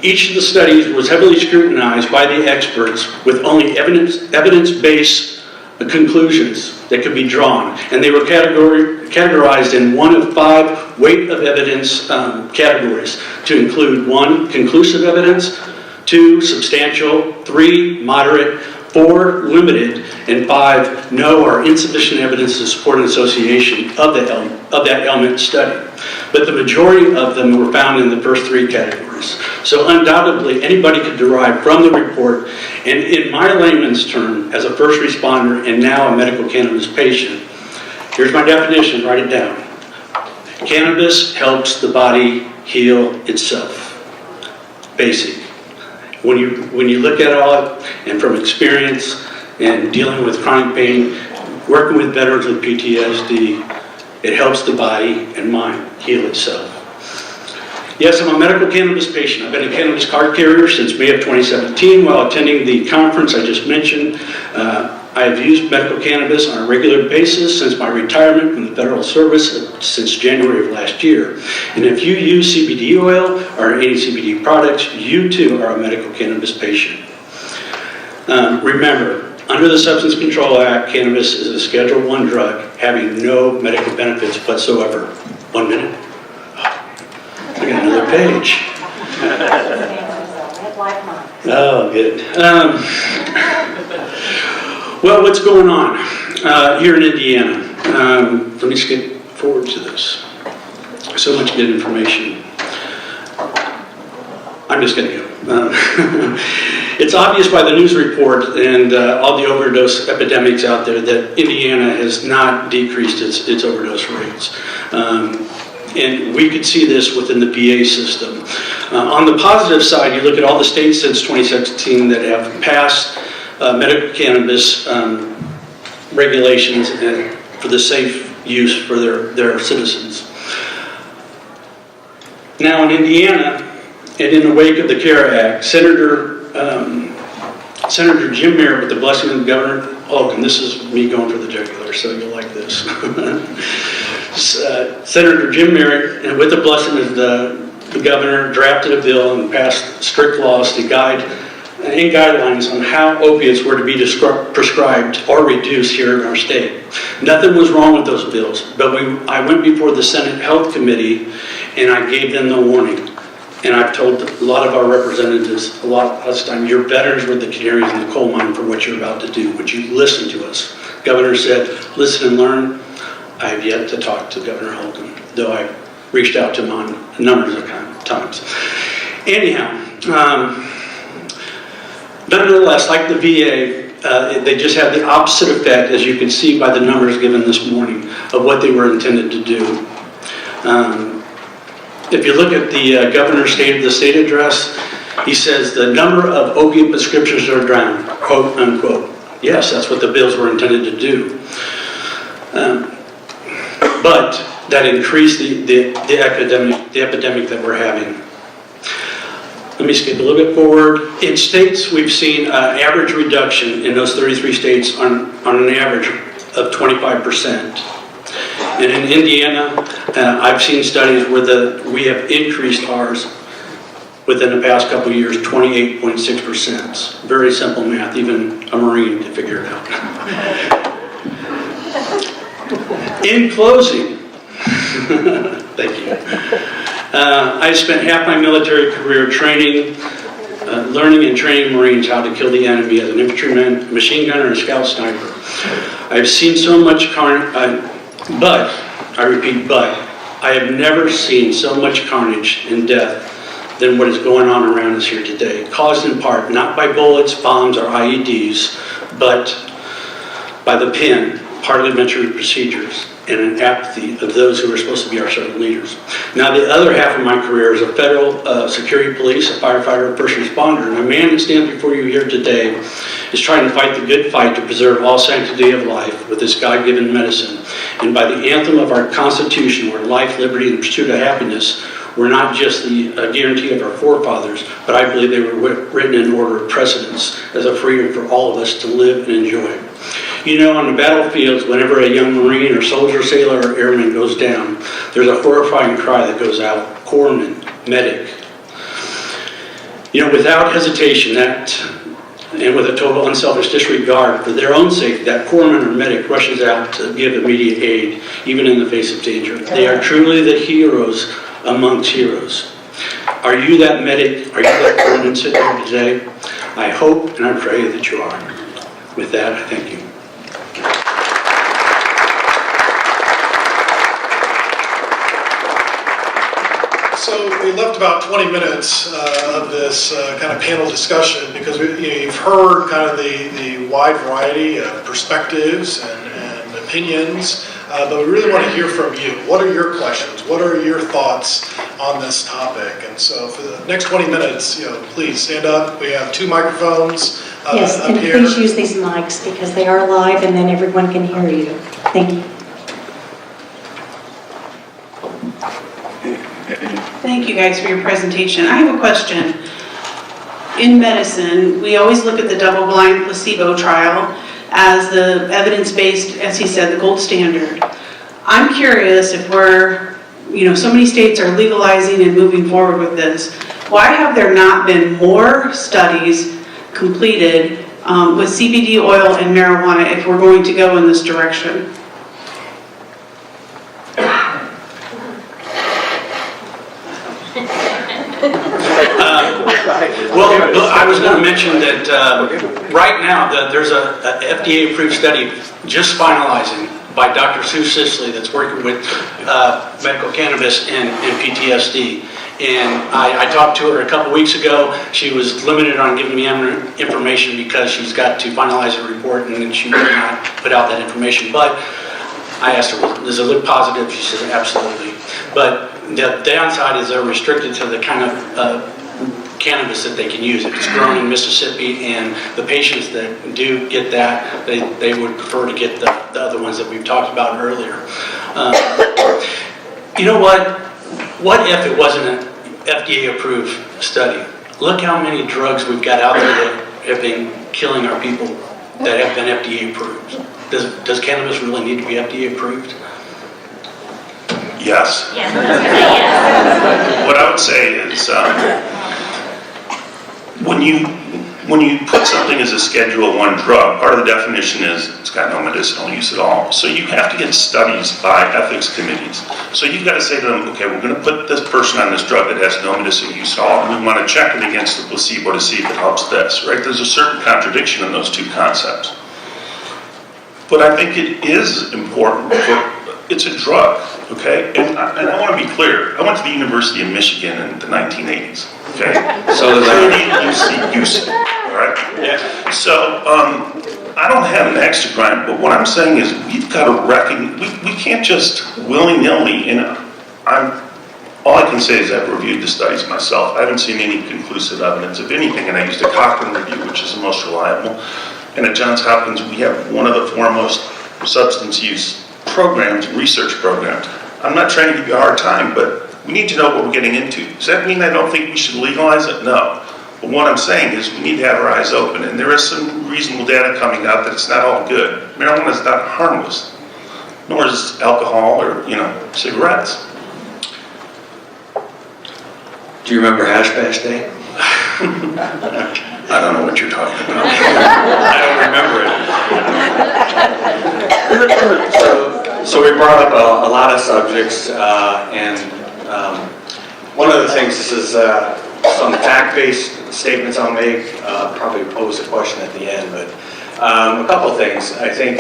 Each of the studies was heavily scrutinized by the experts with only evidence-based conclusions that could be drawn, and they were categorized in one of 5 weight of evidence categories, to include 1, conclusive evidence, 2, substantial, 3, moderate, 4, limited, and 5, no or insufficient evidence to support an association of that ailment study. But the majority of them were found in the first 3 categories. So undoubtedly, anybody could derive from the report, and in my layman's term, as a first responder and now a medical cannabis patient, here's my definition, write it down. Cannabis helps the body heal itself. Basic. When you look at all, and from experience and dealing with chronic pain, working with veterans with PTSD, it helps the body and mind heal itself. Yes, I'm a medical cannabis patient. I've been a cannabis card carrier since May of 2017 while attending the conference I just mentioned. I have used medical cannabis on a regular basis since my retirement from the federal service since January of last year. And if you use CBD oil or any CBD products, you too are a medical cannabis patient. Remember, under the Substance Control Act, cannabis is a Schedule I drug having no medical benefits whatsoever. 1 minute. I got another page. Oh, good. Well, what's going on here in Indiana? Let me just get forward to this. So much good information. I'm just going to go. It's obvious by the news report and all the overdose epidemics out there that Indiana has not decreased its overdose rates. And we could see this within the PA system. On the positive side, you look at all the states since 2016 that have passed medical cannabis regulations for the safe use for their citizens. Now in Indiana, and in the wake of the CARE Act, Senator Jim Merritt, with the blessing of Governor Holcomb, this is me going for the jugular, so you'll like this. Senator Jim Merritt, and with the blessing of the governor, drafted a bill and passed strict laws to guide and guidelines on how opiates were to be prescribed or reduced here in our state. Nothing was wrong with those bills, but I went before the Senate Health Committee and I gave them the warning. And I've told a lot of our representatives a lot of time, your veterans were the canaries in the coal mine for what you're about to do. Would you listen to us? Governor said, listen and learn. I have yet to talk to Governor Holcomb, though I reached out to him on numbers of times. Anyhow, nonetheless, like the VA, they just had the opposite effect, as you can see by the numbers given this morning, of what they were intended to do. If you look at the governor's State of the State address, he says the number of opiate prescriptions are down, quote unquote. Yes, that's what the bills were intended to do. But that increased the epidemic that we're having. Let me skip a little bit forward. In states, we've seen an average reduction in those 33 states on an average of 25%. And in Indiana, I've seen studies where we have increased ours within the past couple of years, 28.6%. Very simple math, even a Marine can figure it out. In closing, thank you. I spent half my military career training, learning and training Marines how to kill the enemy as an infantryman, machine gunner, and a scout sniper. I've seen so much carnage, but I have never seen so much carnage and death than what is going on around us here today, caused in part not by bullets, bombs, or IEDs, but by the pen, parliamentary procedures, and an apathy of those who are supposed to be our servant leaders. Now, the other half of my career is a federal security police, a firefighter, a first responder, and a man that stands before you here today is trying to fight the good fight to preserve all sanctity of life with this God-given medicine. And by the anthem of our Constitution, where life, liberty, and the pursuit of happiness were not just the guarantee of our forefathers, but I believe they were written in order of precedence as a freedom for all of us to live and enjoy. You know, on the battlefields, whenever a young Marine or soldier, sailor, or airman goes down, there's a horrifying cry that goes out, corpsman, medic. You know, without hesitation, and with a total unselfish disregard for their own safety, that corpsman or medic rushes out to give immediate aid, even in the face of danger. They are truly the heroes amongst heroes. Are you that medic? Are you that corpsman sitting here today? I hope and I pray that you are. With that, I thank you. So we left about 20 minutes of this kind of panel discussion because you've heard kind of the wide variety of perspectives and opinions, but we really want to hear from you. What are your questions? What are your thoughts on this topic? And so for the next 20 minutes, please stand up. We have 2 microphones yes, up and here. please use these mics because they are live and then everyone can hear you. Thank you. Thank you guys for your presentation. I have a question. In medicine, we always look at the double-blind placebo trial as the evidence-based, as he said, the gold standard. I'm curious if so many states are legalizing and moving forward with this. Why have there not been more studies completed with CBD oil and marijuana if we're going to go in this direction? Well, I was going to mention that right now there's a FDA-approved study just finalizing by Dr. Sue Sisley that's working with medical cannabis and PTSD. And I talked to her a couple weeks ago. She was limited on giving me information because she's got to finalize a report and she would not put out that information. But I asked her, does it look positive? She said, absolutely. But the downside is they're restricted to the kind of cannabis that they can use. If it's grown in Mississippi, and the patients that do get that, they would prefer to get the other ones that we've talked about earlier. You know what? What if it wasn't an FDA-approved study? Look how many drugs we've got out there that have been killing our people that have been FDA-approved. Does cannabis really need to be FDA-approved? Yes. Yeah, I was gonna say yes. What I would say is, when you put something as a Schedule I drug, part of the definition is it's got no medicinal use at all. So you have to get studies by ethics committees. So you've got to say to them, okay, we're going to put this person on this drug that has no medicinal use at all, and we want to check it against the placebo to see if it helps this, right? There's a certain contradiction in those two concepts. But I think it is important it's a drug, okay? And I want to be clear. I went to the University of Michigan in the 1980s, okay? So did I. UC, all right? Yeah. So I don't have an extra grind, but what I'm saying is we've got to we can't just willy-nilly, and all I can say is I've reviewed the studies myself. I haven't seen any conclusive evidence of anything, and I used a Cochrane review, which is the most reliable. And at Johns Hopkins, we have one of the foremost substance use programs and research programs. I'm not trying to give you a hard time, but we need to know what we're getting into. Does that mean I don't think we should legalize it? No. But what I'm saying is we need to have our eyes open, and there is some reasonable data coming out that it's not all good. Marijuana is not harmless, nor is alcohol or, cigarettes. Do you remember Hash Bash Day? I don't know what you're talking about. I don't remember it. So we brought up a lot of subjects, and one of the things, this is some fact-based statements I'll make, probably pose a question at the end, but a couple things. I think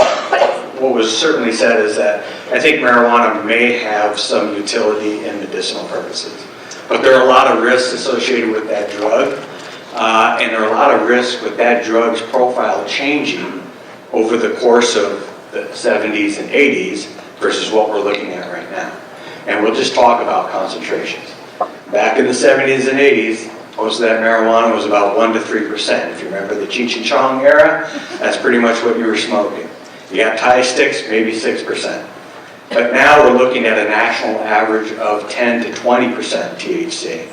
what was certainly said is that I think marijuana may have some utility in medicinal purposes, but there are a lot of risks associated with that drug, and there are a lot of risks with that drug's profile changing over the course of the 70s and 80s versus what we're looking at right now. And we'll just talk about concentrations. Back in the 70s and 80s, most of that marijuana was about 1% to 3%. If you remember the Cheech and Chong era, that's pretty much what you were smoking. You got Thai sticks, maybe 6%. But now we're looking at a national average of 10 to 20% THC.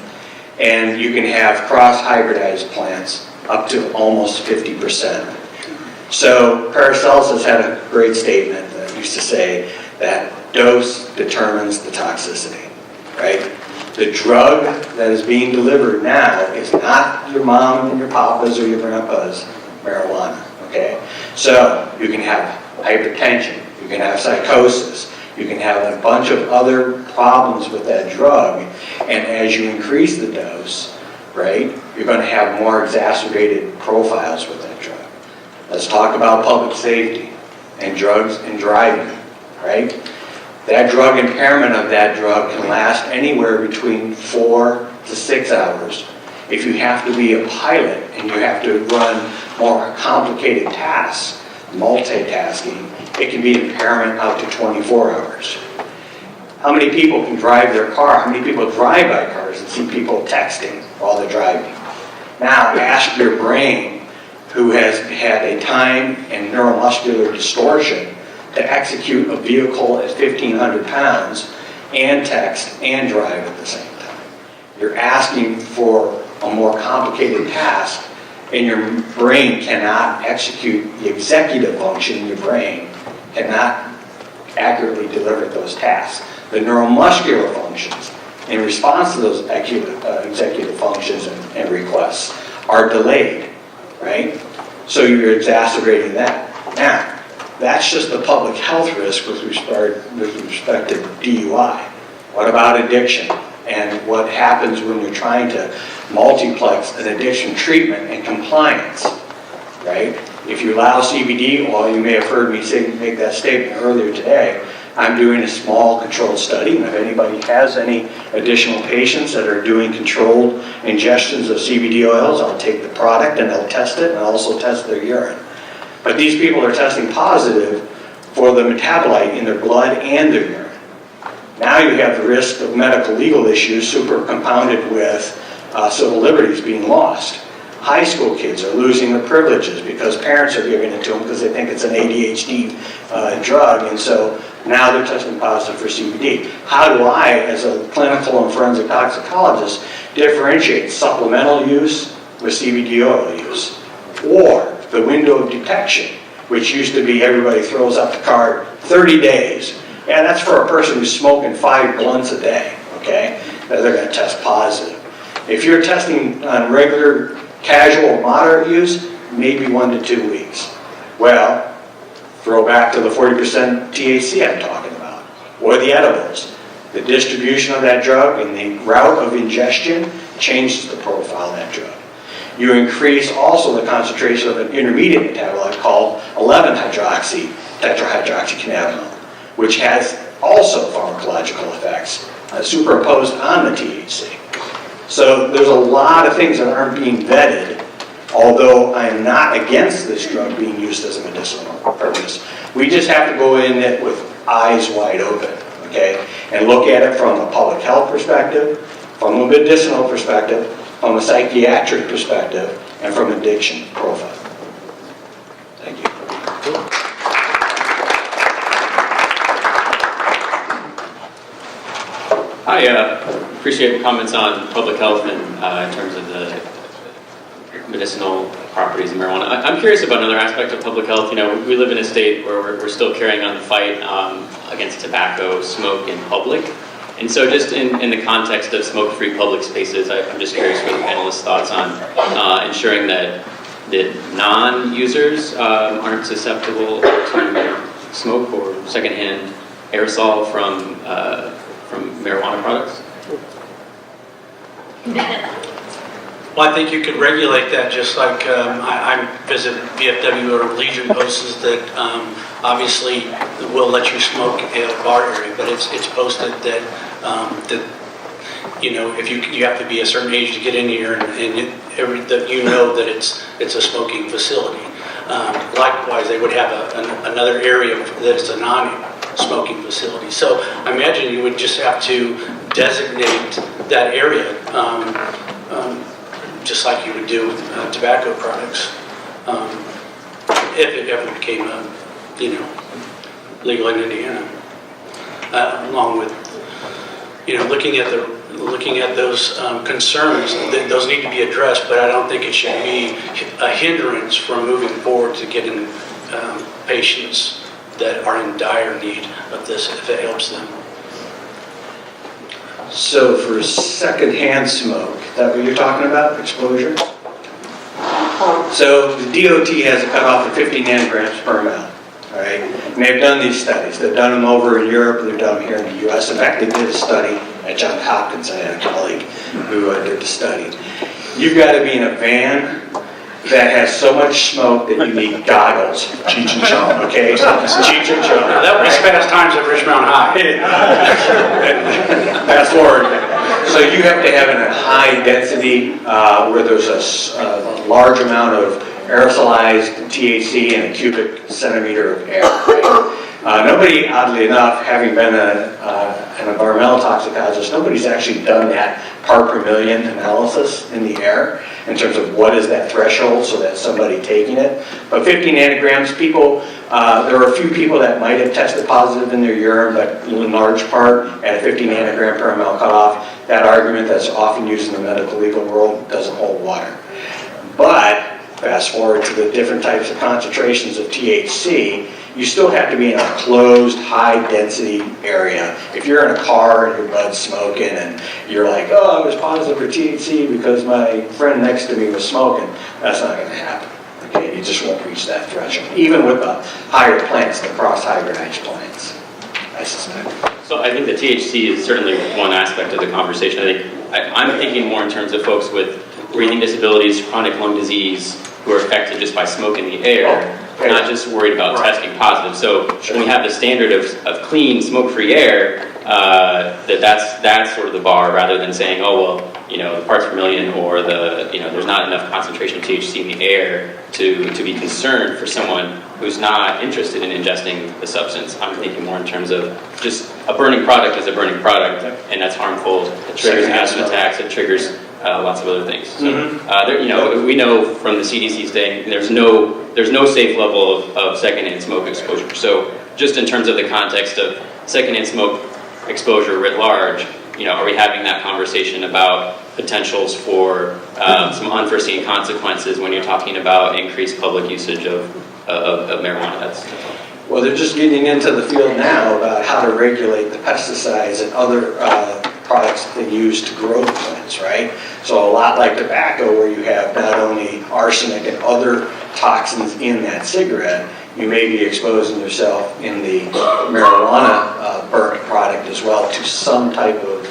And you can have cross-hybridized plants up to almost 50%. So Paracelsus had a great statement that used to say that dose determines the toxicity, right? The drug that is being delivered now is not your mom and your papa's or your grandpa's marijuana, okay? So you can have hypertension, you can have psychosis, you can have a bunch of other problems with that drug, and as you increase the dose, right, you're going to have more exacerbated profiles with that drug. Let's talk about public safety and drugs and driving, right? That drug impairment of that drug can last anywhere between 4 to 6 hours. If you have to be a pilot and you have to run more complicated tasks, multitasking, it can be impairment out to 24 hours. How many people can drive their car? How many people drive by cars and see people texting while they're driving? Now ask your brain, who has had a time and neuromuscular distortion, to execute a vehicle at 1,500 pounds and text and drive at the same time. You're asking for a more complicated task, and your brain cannot execute the executive function in your brain, cannot accurately deliver those tasks. The neuromuscular functions in response to those executive functions and requests are delayed, right? So you're exacerbating that. Now, that's just the public health risk with respect to DUI. What about addiction? And what happens when you're trying to multiplex an addiction treatment and compliance, right? If you allow CBD oil, you may have heard me make that statement earlier today, I'm doing a small controlled study, and if anybody has any additional patients that are doing controlled ingestions of CBD oils, I'll take the product and I'll test it and I'll also test their urine. But these people are testing positive for the metabolite in their blood and their urine. Now you have the risk of medical legal issues super compounded with civil liberties being lost. High school kids are losing their privileges because parents are giving it to them because they think it's an ADHD drug, and so now they're testing positive for CBD. How do I, as a clinical and forensic toxicologist, differentiate supplemental use with CBD oil use? Or the window of detection, which used to be everybody throws up the card 30 days. Yeah, that's for a person who's smoking 5 blunts a day, okay? They're going to test positive. If you're testing on regular, casual, moderate use, maybe 1 to 2 weeks. Well, throw back to the 40% THC I'm talking about, or the edibles. The distribution of that drug and the route of ingestion changes the profile of that drug. You increase also the concentration of an intermediate metabolite called 11-hydroxy tetrahydroxycannabinol, which has also pharmacological effects superimposed on the THC. So there's a lot of things that aren't being vetted, although I am not against this drug being used as a medicinal purpose. We just have to go in it with eyes wide open, okay? And look at it from a public health perspective, from a medicinal perspective, from a psychiatric perspective, and from addiction profile. Thank you. I appreciate the comments on public health and in terms of the medicinal properties of marijuana. I'm curious about another aspect of public health. You know, we live in a state where we're still carrying on the fight against tobacco smoke in public. And so just in the context of smoke-free public spaces, I'm just curious for the panelists' thoughts on ensuring that non-users aren't susceptible to smoke or secondhand aerosol from marijuana products? Well, I think you could regulate that just like I visit VFW or Legion posts that obviously will let you smoke in a bar area, but it's posted that you know, if you have to be a certain age to get in here, and that you know that it's a smoking facility. Likewise, they would have another area that's a non-smoking facility. So I imagine you would just have to designate that area, just like you would do with tobacco products, if it ever became, legal in Indiana. Along with, looking at those concerns, those need to be addressed, but I don't think it should be a hindrance from moving forward to getting patients that are in dire need of this, if it helps them. So for secondhand smoke, is that what you're talking about, exposure? So the DOT has a cutoff of 50 nanograms per ml, all right? And they've done these studies. They've done them over in Europe, they've done them here in the US. In fact, they did a study at Johns Hopkins. I had a colleague who did the study. You've got to be in a van that has so much smoke that you need goggles. Cheech and Chong, okay? So Cheech and Chong. Now, that was fast times at Richmond High. Fast forward. So you have to have it in a high density where there's a large amount of aerosolized THC in a cubic centimeter of air. Right? Nobody, oddly enough, having been an environmental toxicologist, nobody's actually done that part per million analysis in the air in terms of what is that threshold so that somebody taking it. But 50 nanograms, people, there are a few people that might have tested positive in their urine, but in large part at a 50 nanogram per ml cutoff, that argument that's often used in the medical legal world doesn't hold water. But fast forward to the different types of concentrations of THC, you still have to be in a closed, high-density area. If you're in a car and your bud's smoking and you're like, oh, I was positive for THC because my friend next to me was smoking, that's not going to happen. Okay, you just won't reach that threshold, even with the higher plants, the cross-hybridized plants, I suspect. So I think the THC is certainly one aspect of the conversation. I'm thinking more in terms of folks with breathing disabilities, chronic lung disease, who are affected just by smoke in the air. Not just worried about testing positive. So when we have the standard of clean, smoke-free air, that's sort of the bar, rather than saying, oh well, the parts per million or there's not enough concentration of THC in the air to be concerned for someone who's not interested in ingesting the substance. I'm thinking more in terms of just a burning product is a burning product, and that's harmful. It triggers asthma attacks. It triggers lots of other things. So, we know from the CDC's day, there's no safe level of secondhand smoke exposure. So just in terms of the context of secondhand smoke exposure writ large, are we having that conversation about potentials for some unforeseen consequences when you're talking about increased public usage of marijuana? Well, they're just getting into the field now about how to regulate the pesticides and other products that they use to grow the plants, right? So a lot like tobacco, where you have not only arsenic and other toxins in that cigarette, you may be exposing yourself in the marijuana burnt product as well to some type of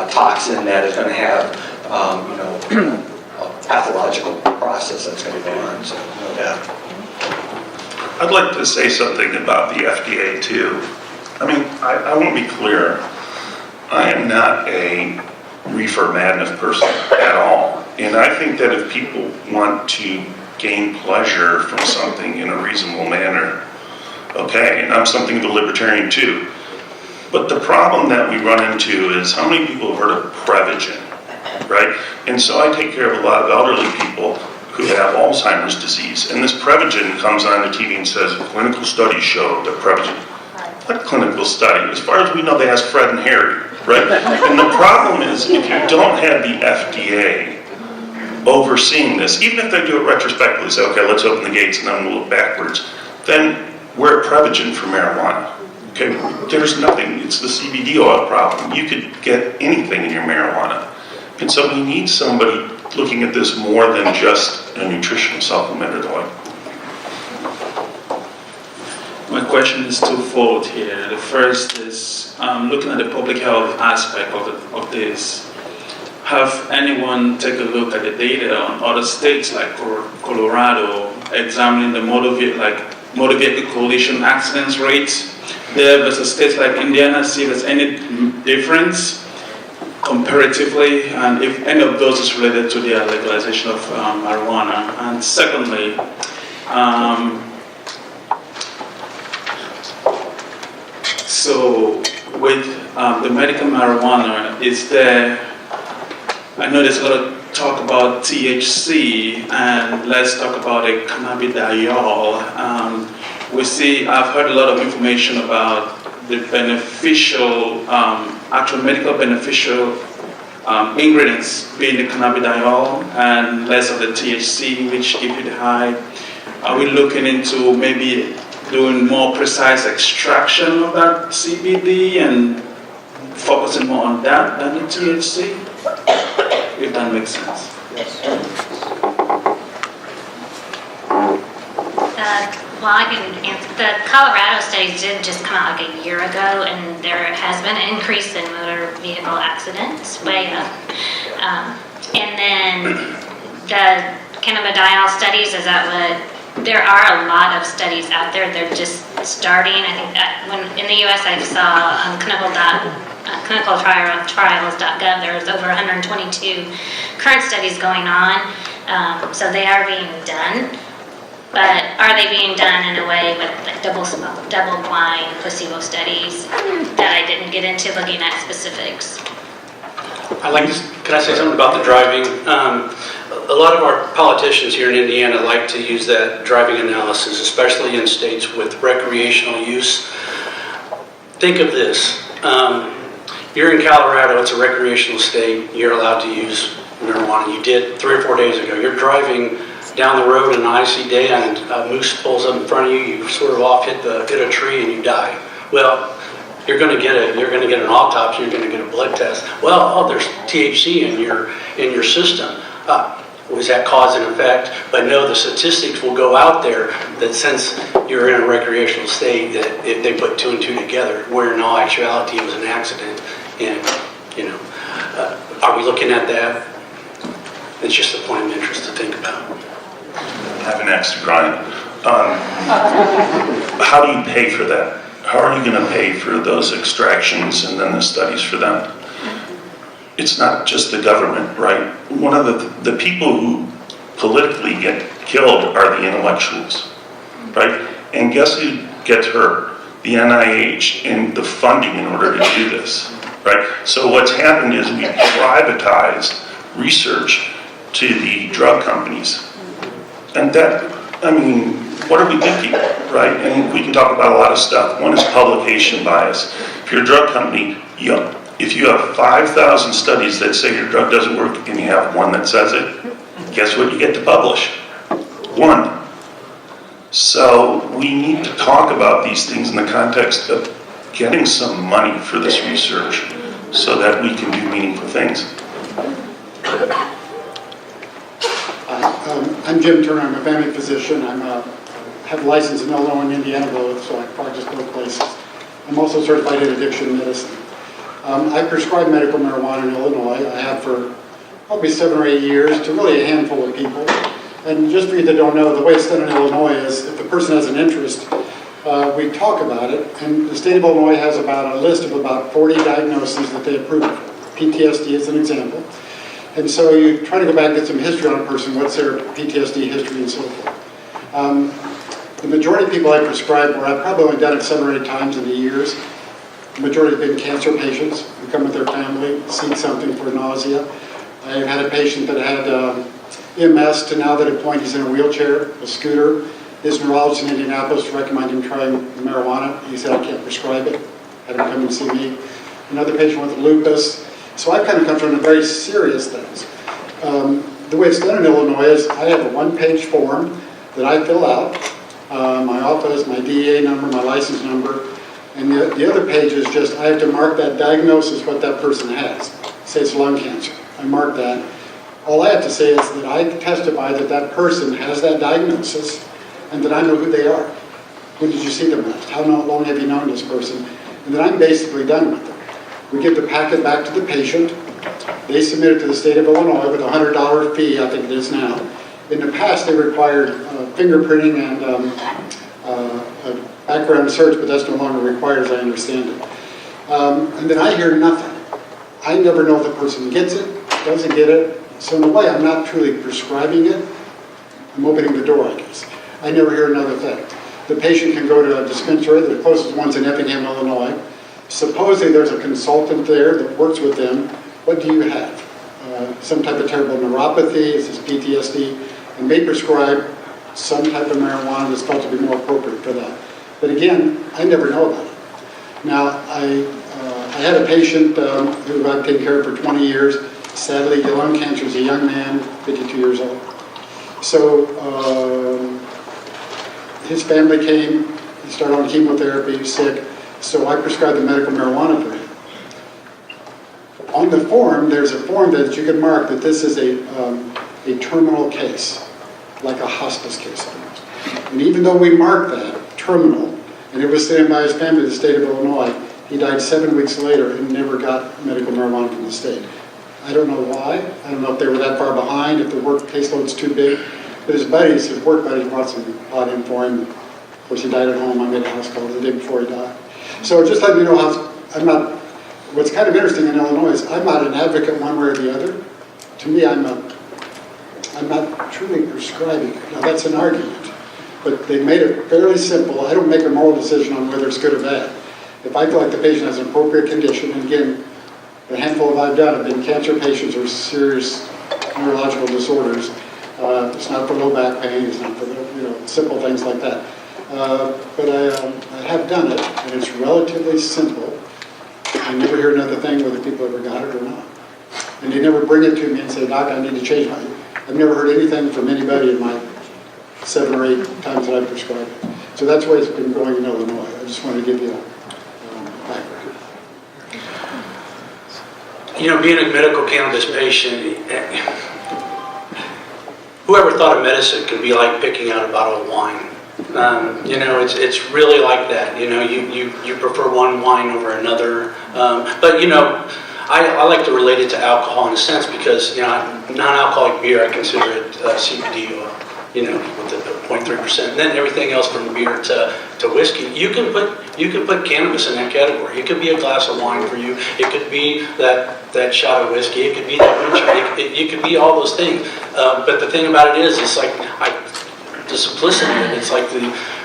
toxin that is going to have, a pathological process that's going to go on, so no doubt. I'd like to say something about the FDA too. I mean, I want to be clear. I am not a reefer madness person at all. And I think that if people want to gain pleasure from something in a reasonable manner, okay, and I'm something of a libertarian too. But the problem that we run into is how many people have heard of Prevagen, right? And so I take care of a lot of elderly people who have Alzheimer's disease. And this Prevagen comes on the TV and says, clinical studies show that Prevagen. What clinical study? As far as we know, they asked Fred and Harry, right? And the problem is, if you don't have the FDA overseeing this, even if they do it retrospectively, say, okay, let's open the gates and then we'll look backwards, then we're at Prevagen for marijuana. Okay, there's nothing, it's the CBD oil problem. You could get anything in your marijuana. And so we need somebody looking at this more than just a nutritional supplement or the like. My question is twofold here. The first is looking at the public health aspect of this. Have anyone take a look at the data on other states like Colorado, examining the motor vehicle collision accidents rates there versus states like Indiana, see if there's any difference comparatively, and if any of those is related to the legalization of marijuana. And secondly, so with the medical marijuana, is there, I know there's a lot of talk about THC, and let's talk about a cannabidiol. I've heard a lot of information about the beneficial, actual medical beneficial ingredients being the cannabidiol and less of the THC, which give you the high. Are we looking into maybe doing more precise extraction of that CBD and focusing more on that than the THC? If that makes sense. Well, I can answer. The Colorado studies did just come out like a year ago, and there has been an increase in motor vehicle accidents, way up. And then the cannabidiol studies, there are a lot of studies out there. They're just starting. I think that when in the U.S. I saw clinicaltrials.gov, there's over 122 current studies going on. So they are being done. But are they being done in a way with like double-blind placebo studies that I didn't get into looking at specifics? Can I say something about the driving? A lot of our politicians here in Indiana like to use that driving analysis, especially in states with recreational use. Think of this. You're in Colorado, it's a recreational state, you're allowed to use marijuana. You did 3 or 4 days ago. You're driving down the road on an icy day and a moose pulls up in front of you, you sort of hit a tree and you die. Well, you're going to get an autopsy, you're going to get a blood test. Well, there's THC in your system. Was that cause and effect? But no, the statistics will go out there that since you're in a recreational state, that if they put 2 and 2 together, where in all actuality it was an accident. And are we looking at that? It's just a point of interest to think about. I have an axe to grind. How do you pay for that? How are you going to pay for those extractions and then the studies for them? It's not just the government, right? One of the people who politically get killed are the intellectuals, right? And guess who gets hurt? The NIH and the funding in order to do this, right? So what's happened is we've privatized research to the drug companies. And that, I mean, what are we thinking, right? And we can talk about a lot of stuff. One is publication bias. If you're a drug company, if you have 5,000 studies that say your drug doesn't work and you have one that says it, guess what you get to publish? One. So we need to talk about these things in the context of getting some money for this research so that we can do meaningful things. I'm Jim Turner. I'm a family physician. Have a license in Illinois and Indiana both, so I practice both places. I'm also certified in addiction medicine. I prescribe medical marijuana in Illinois. I have for probably 7 or 8 years to really a handful of people. And just for you that don't know, the way it's done in Illinois is if the person has an interest, we talk about it. And the state of Illinois has about a list of about 40 diagnoses that they approve. PTSD is an example. And so you try to go back and get some history on a person, what's their PTSD history and so forth. The majority of people I prescribe, where I've probably only done it 7 or 8 times in the years, the majority have been cancer patients who come with their family, seek something for nausea. I've had a patient that had MS to now that at point he's in a wheelchair, a scooter. His neurologist in Indianapolis recommended him trying marijuana. He said, I can't prescribe it. Have him come and see me. Another patient with lupus. So I've kind of come from the very serious things. The way it's done in Illinois is I have a 1-page form that I fill out. My office, my DEA number, my license number. And the other page is just, I have to mark that diagnosis, what that person has. Say it's lung cancer. I mark that. All I have to say is that I testify that that person has that diagnosis and that I know who they are. When did you see them last? How long have you known this person? And then I'm basically done with them. We give the packet back to the patient. They submit it to the state of Illinois with a $100 fee, I think it is now. In the past, they required fingerprinting and a background search, but that's no longer required as I understand it. And then I hear nothing. I never know if the person gets it, doesn't get it. So in a way, I'm not truly prescribing it. I'm opening the door, I guess. I never hear another thing. The patient can go to a dispensary, the closest one's in Effingham, Illinois. Supposedly there's a consultant there that works with them. What do you have? Some type of terrible neuropathy, is this PTSD, and may prescribe some type of marijuana that's thought to be more appropriate for that. But again, I never know about it. Now, I had a patient who I've taken care of for 20 years. Sadly, lung cancer is a young man, 52 years old. So his family came, he started on chemotherapy, he was sick, so I prescribed the medical marijuana for him. On the form, there's a form that you can mark that this is a terminal case, like a hospice case almost. And even though we marked that, terminal, and it was sent by his family to the state of Illinois, he died 7 weeks later and never got medical marijuana from the state. I don't know why. I don't know if they were that far behind, if the work caseload's too big. But his work buddies brought some pot in for him. Of course, he died at home. I made a house call the day before he died. So just letting you know how what's kind of interesting in Illinois is I'm not an advocate one way or the other. To me, I'm not truly prescribing. Now, that's an argument. But they made it fairly simple. I don't make a moral decision on whether it's good or bad. If I feel like the patient has an appropriate condition, and again, the handful of I've done have been cancer patients or serious neurological disorders. It's not for low back pain. It's not for simple things like that. But I have done it, and it's relatively simple. I never hear another thing whether people ever got it or not. And they never bring it to me and say, Doc, I need to change my... I've never heard anything from anybody in my 7 or 8 times that I've prescribed it. So that's the way it's been going in Illinois. I just wanted to give you a background. You know, being a medical cannabis patient, whoever thought of medicine could be like picking out a bottle of wine. It's really like that. You prefer one wine over another. But I like to relate it to alcohol in a sense because non-alcoholic beer, I consider it CBD oil. With the 0.3%, and then everything else from beer to whiskey. You can put cannabis in that category. It could be a glass of wine for you. It could be that shot of whiskey. It could be that moonshine. It could be all those things. But the thing about it is, it's like the simplicity of it. It's like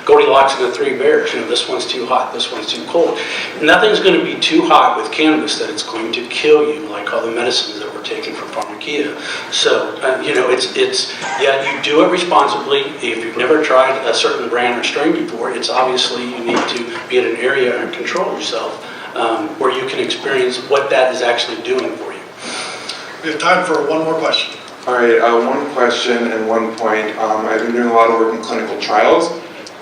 Goldilocks and the Three Bears. This one's too hot, this one's too cold. Nothing's going to be too hot with cannabis that it's going to kill you, like all the medicines that we're taking from pharmacia. So, yeah, you do it responsibly. If you've never tried a certain brand or strain before, it's obviously you need to be in an area and control yourself where you can experience what that is actually doing for you. We have time for one more question. All right, one question and one point. I've been doing a lot of work in clinical trials,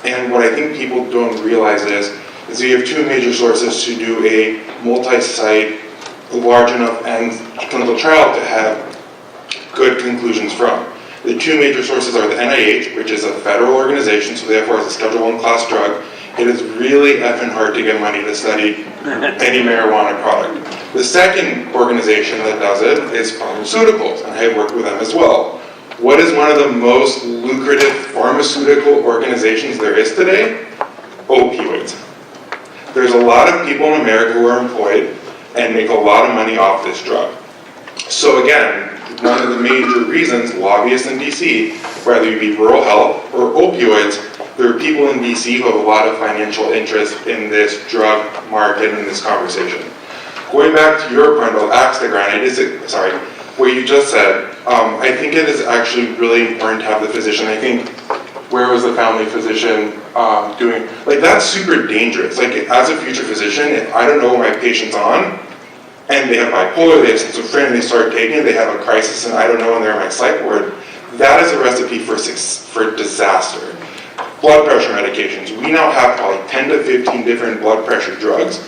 and what I think people don't realize is you have two major sources to do a multi-site, large enough and clinical trial to have good conclusions from. The two major sources are the NIH, which is a federal organization, so therefore it's a Schedule I class drug. It is really effing hard to get money to study any marijuana product. The second organization that does it is pharmaceuticals, and I work with them as well. What is one of the most lucrative pharmaceutical organizations there is today? Opioids. There's a lot of people in America who are employed and make a lot of money off this drug. So again, one of the major reasons lobbyists in DC, whether you be rural health or opioids, there are people in DC who have a lot of financial interest in this drug market and this conversation. Going back to your point about axe to grind, what you just said, I think it is actually really important to have the physician. I think, where was the family physician doing? Like, that's super dangerous. Like, as a future physician, if I don't know what my patient's on, and they have bipolar, they have schizophrenia, and they start taking it, they have a crisis, and I don't know when they're on my psych ward, that is a recipe for disaster. Blood pressure medications. We now have probably 10 to 15 different blood pressure drugs.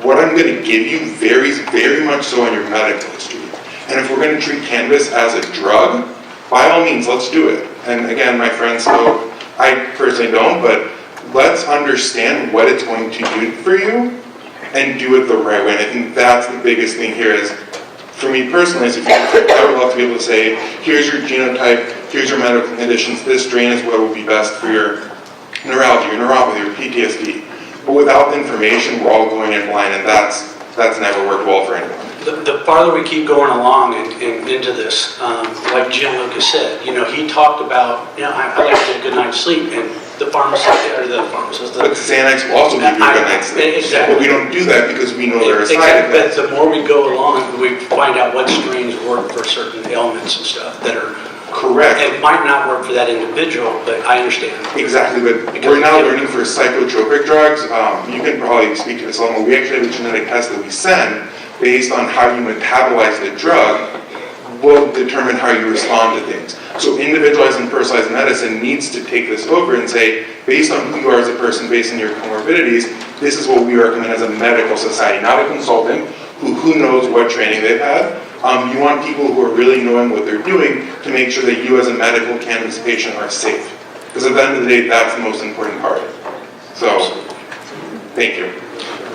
What I'm going to give you varies very much so on your medical history. And if we're going to treat cannabis as a drug, by all means, let's do it. And again, my friends know, I personally don't, but let's understand what it's going to do for you and do it the right way. And I think that's the biggest thing here is, for me personally, is I would love to be able to say, here's your genotype, here's your medical conditions, this strain is what will be best for your neuralgia, your neuropathy, your PTSD. But without the information, we're all going in blind, and that's never worked well for anyone. The farther we keep going along and into this, like Jim Lucas said, he talked about, I like to get a good night's sleep, and the pharmacist. But Xanax will also give you a good night's sleep. Exactly. But we don't do that because we know there are side effects. But the more we go along, we find out what strains work for certain ailments and stuff that are correct. It might not work for that individual, but I understand. Exactly, but we're now learning for psychotropic drugs. You can probably speak to this a little more. We actually have a genetic test that we send based on how you metabolize the drug will determine how you respond to things. So individualized and personalized medicine needs to take this over and say, based on who you are as a person, based on your comorbidities, this is what we recommend as a medical society, not a consultant who knows what training they've had. You want people who are really knowing what they're doing to make sure that you as a medical cannabis patient are safe. Because at the end of the day, that's the most important part. So, thank you.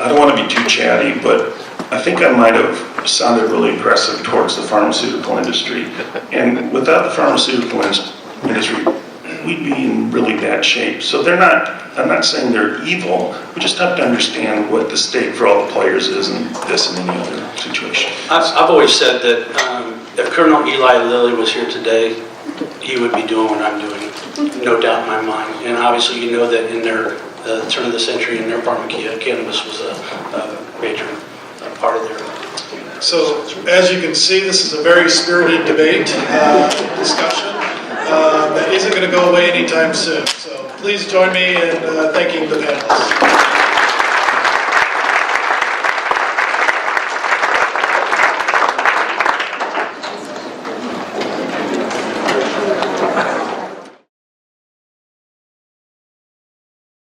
I don't want to be too chatty, but I think I might have sounded really aggressive towards the pharmaceutical industry. And without the pharmaceutical industry, we'd be in really bad shape. So I'm not saying they're evil, we just have to understand what the stake for all the players is in this and any other situation. I've always said that if Colonel Eli Lilly was here today, he would be doing what I'm doing, no doubt in my mind. And obviously you know that in their turn of the century in their pharmacia, cannabis was a major part of their... So, as you can see, this is a very spirited debate, discussion, that isn't going to go away anytime soon. So, please join me in thanking the panelists.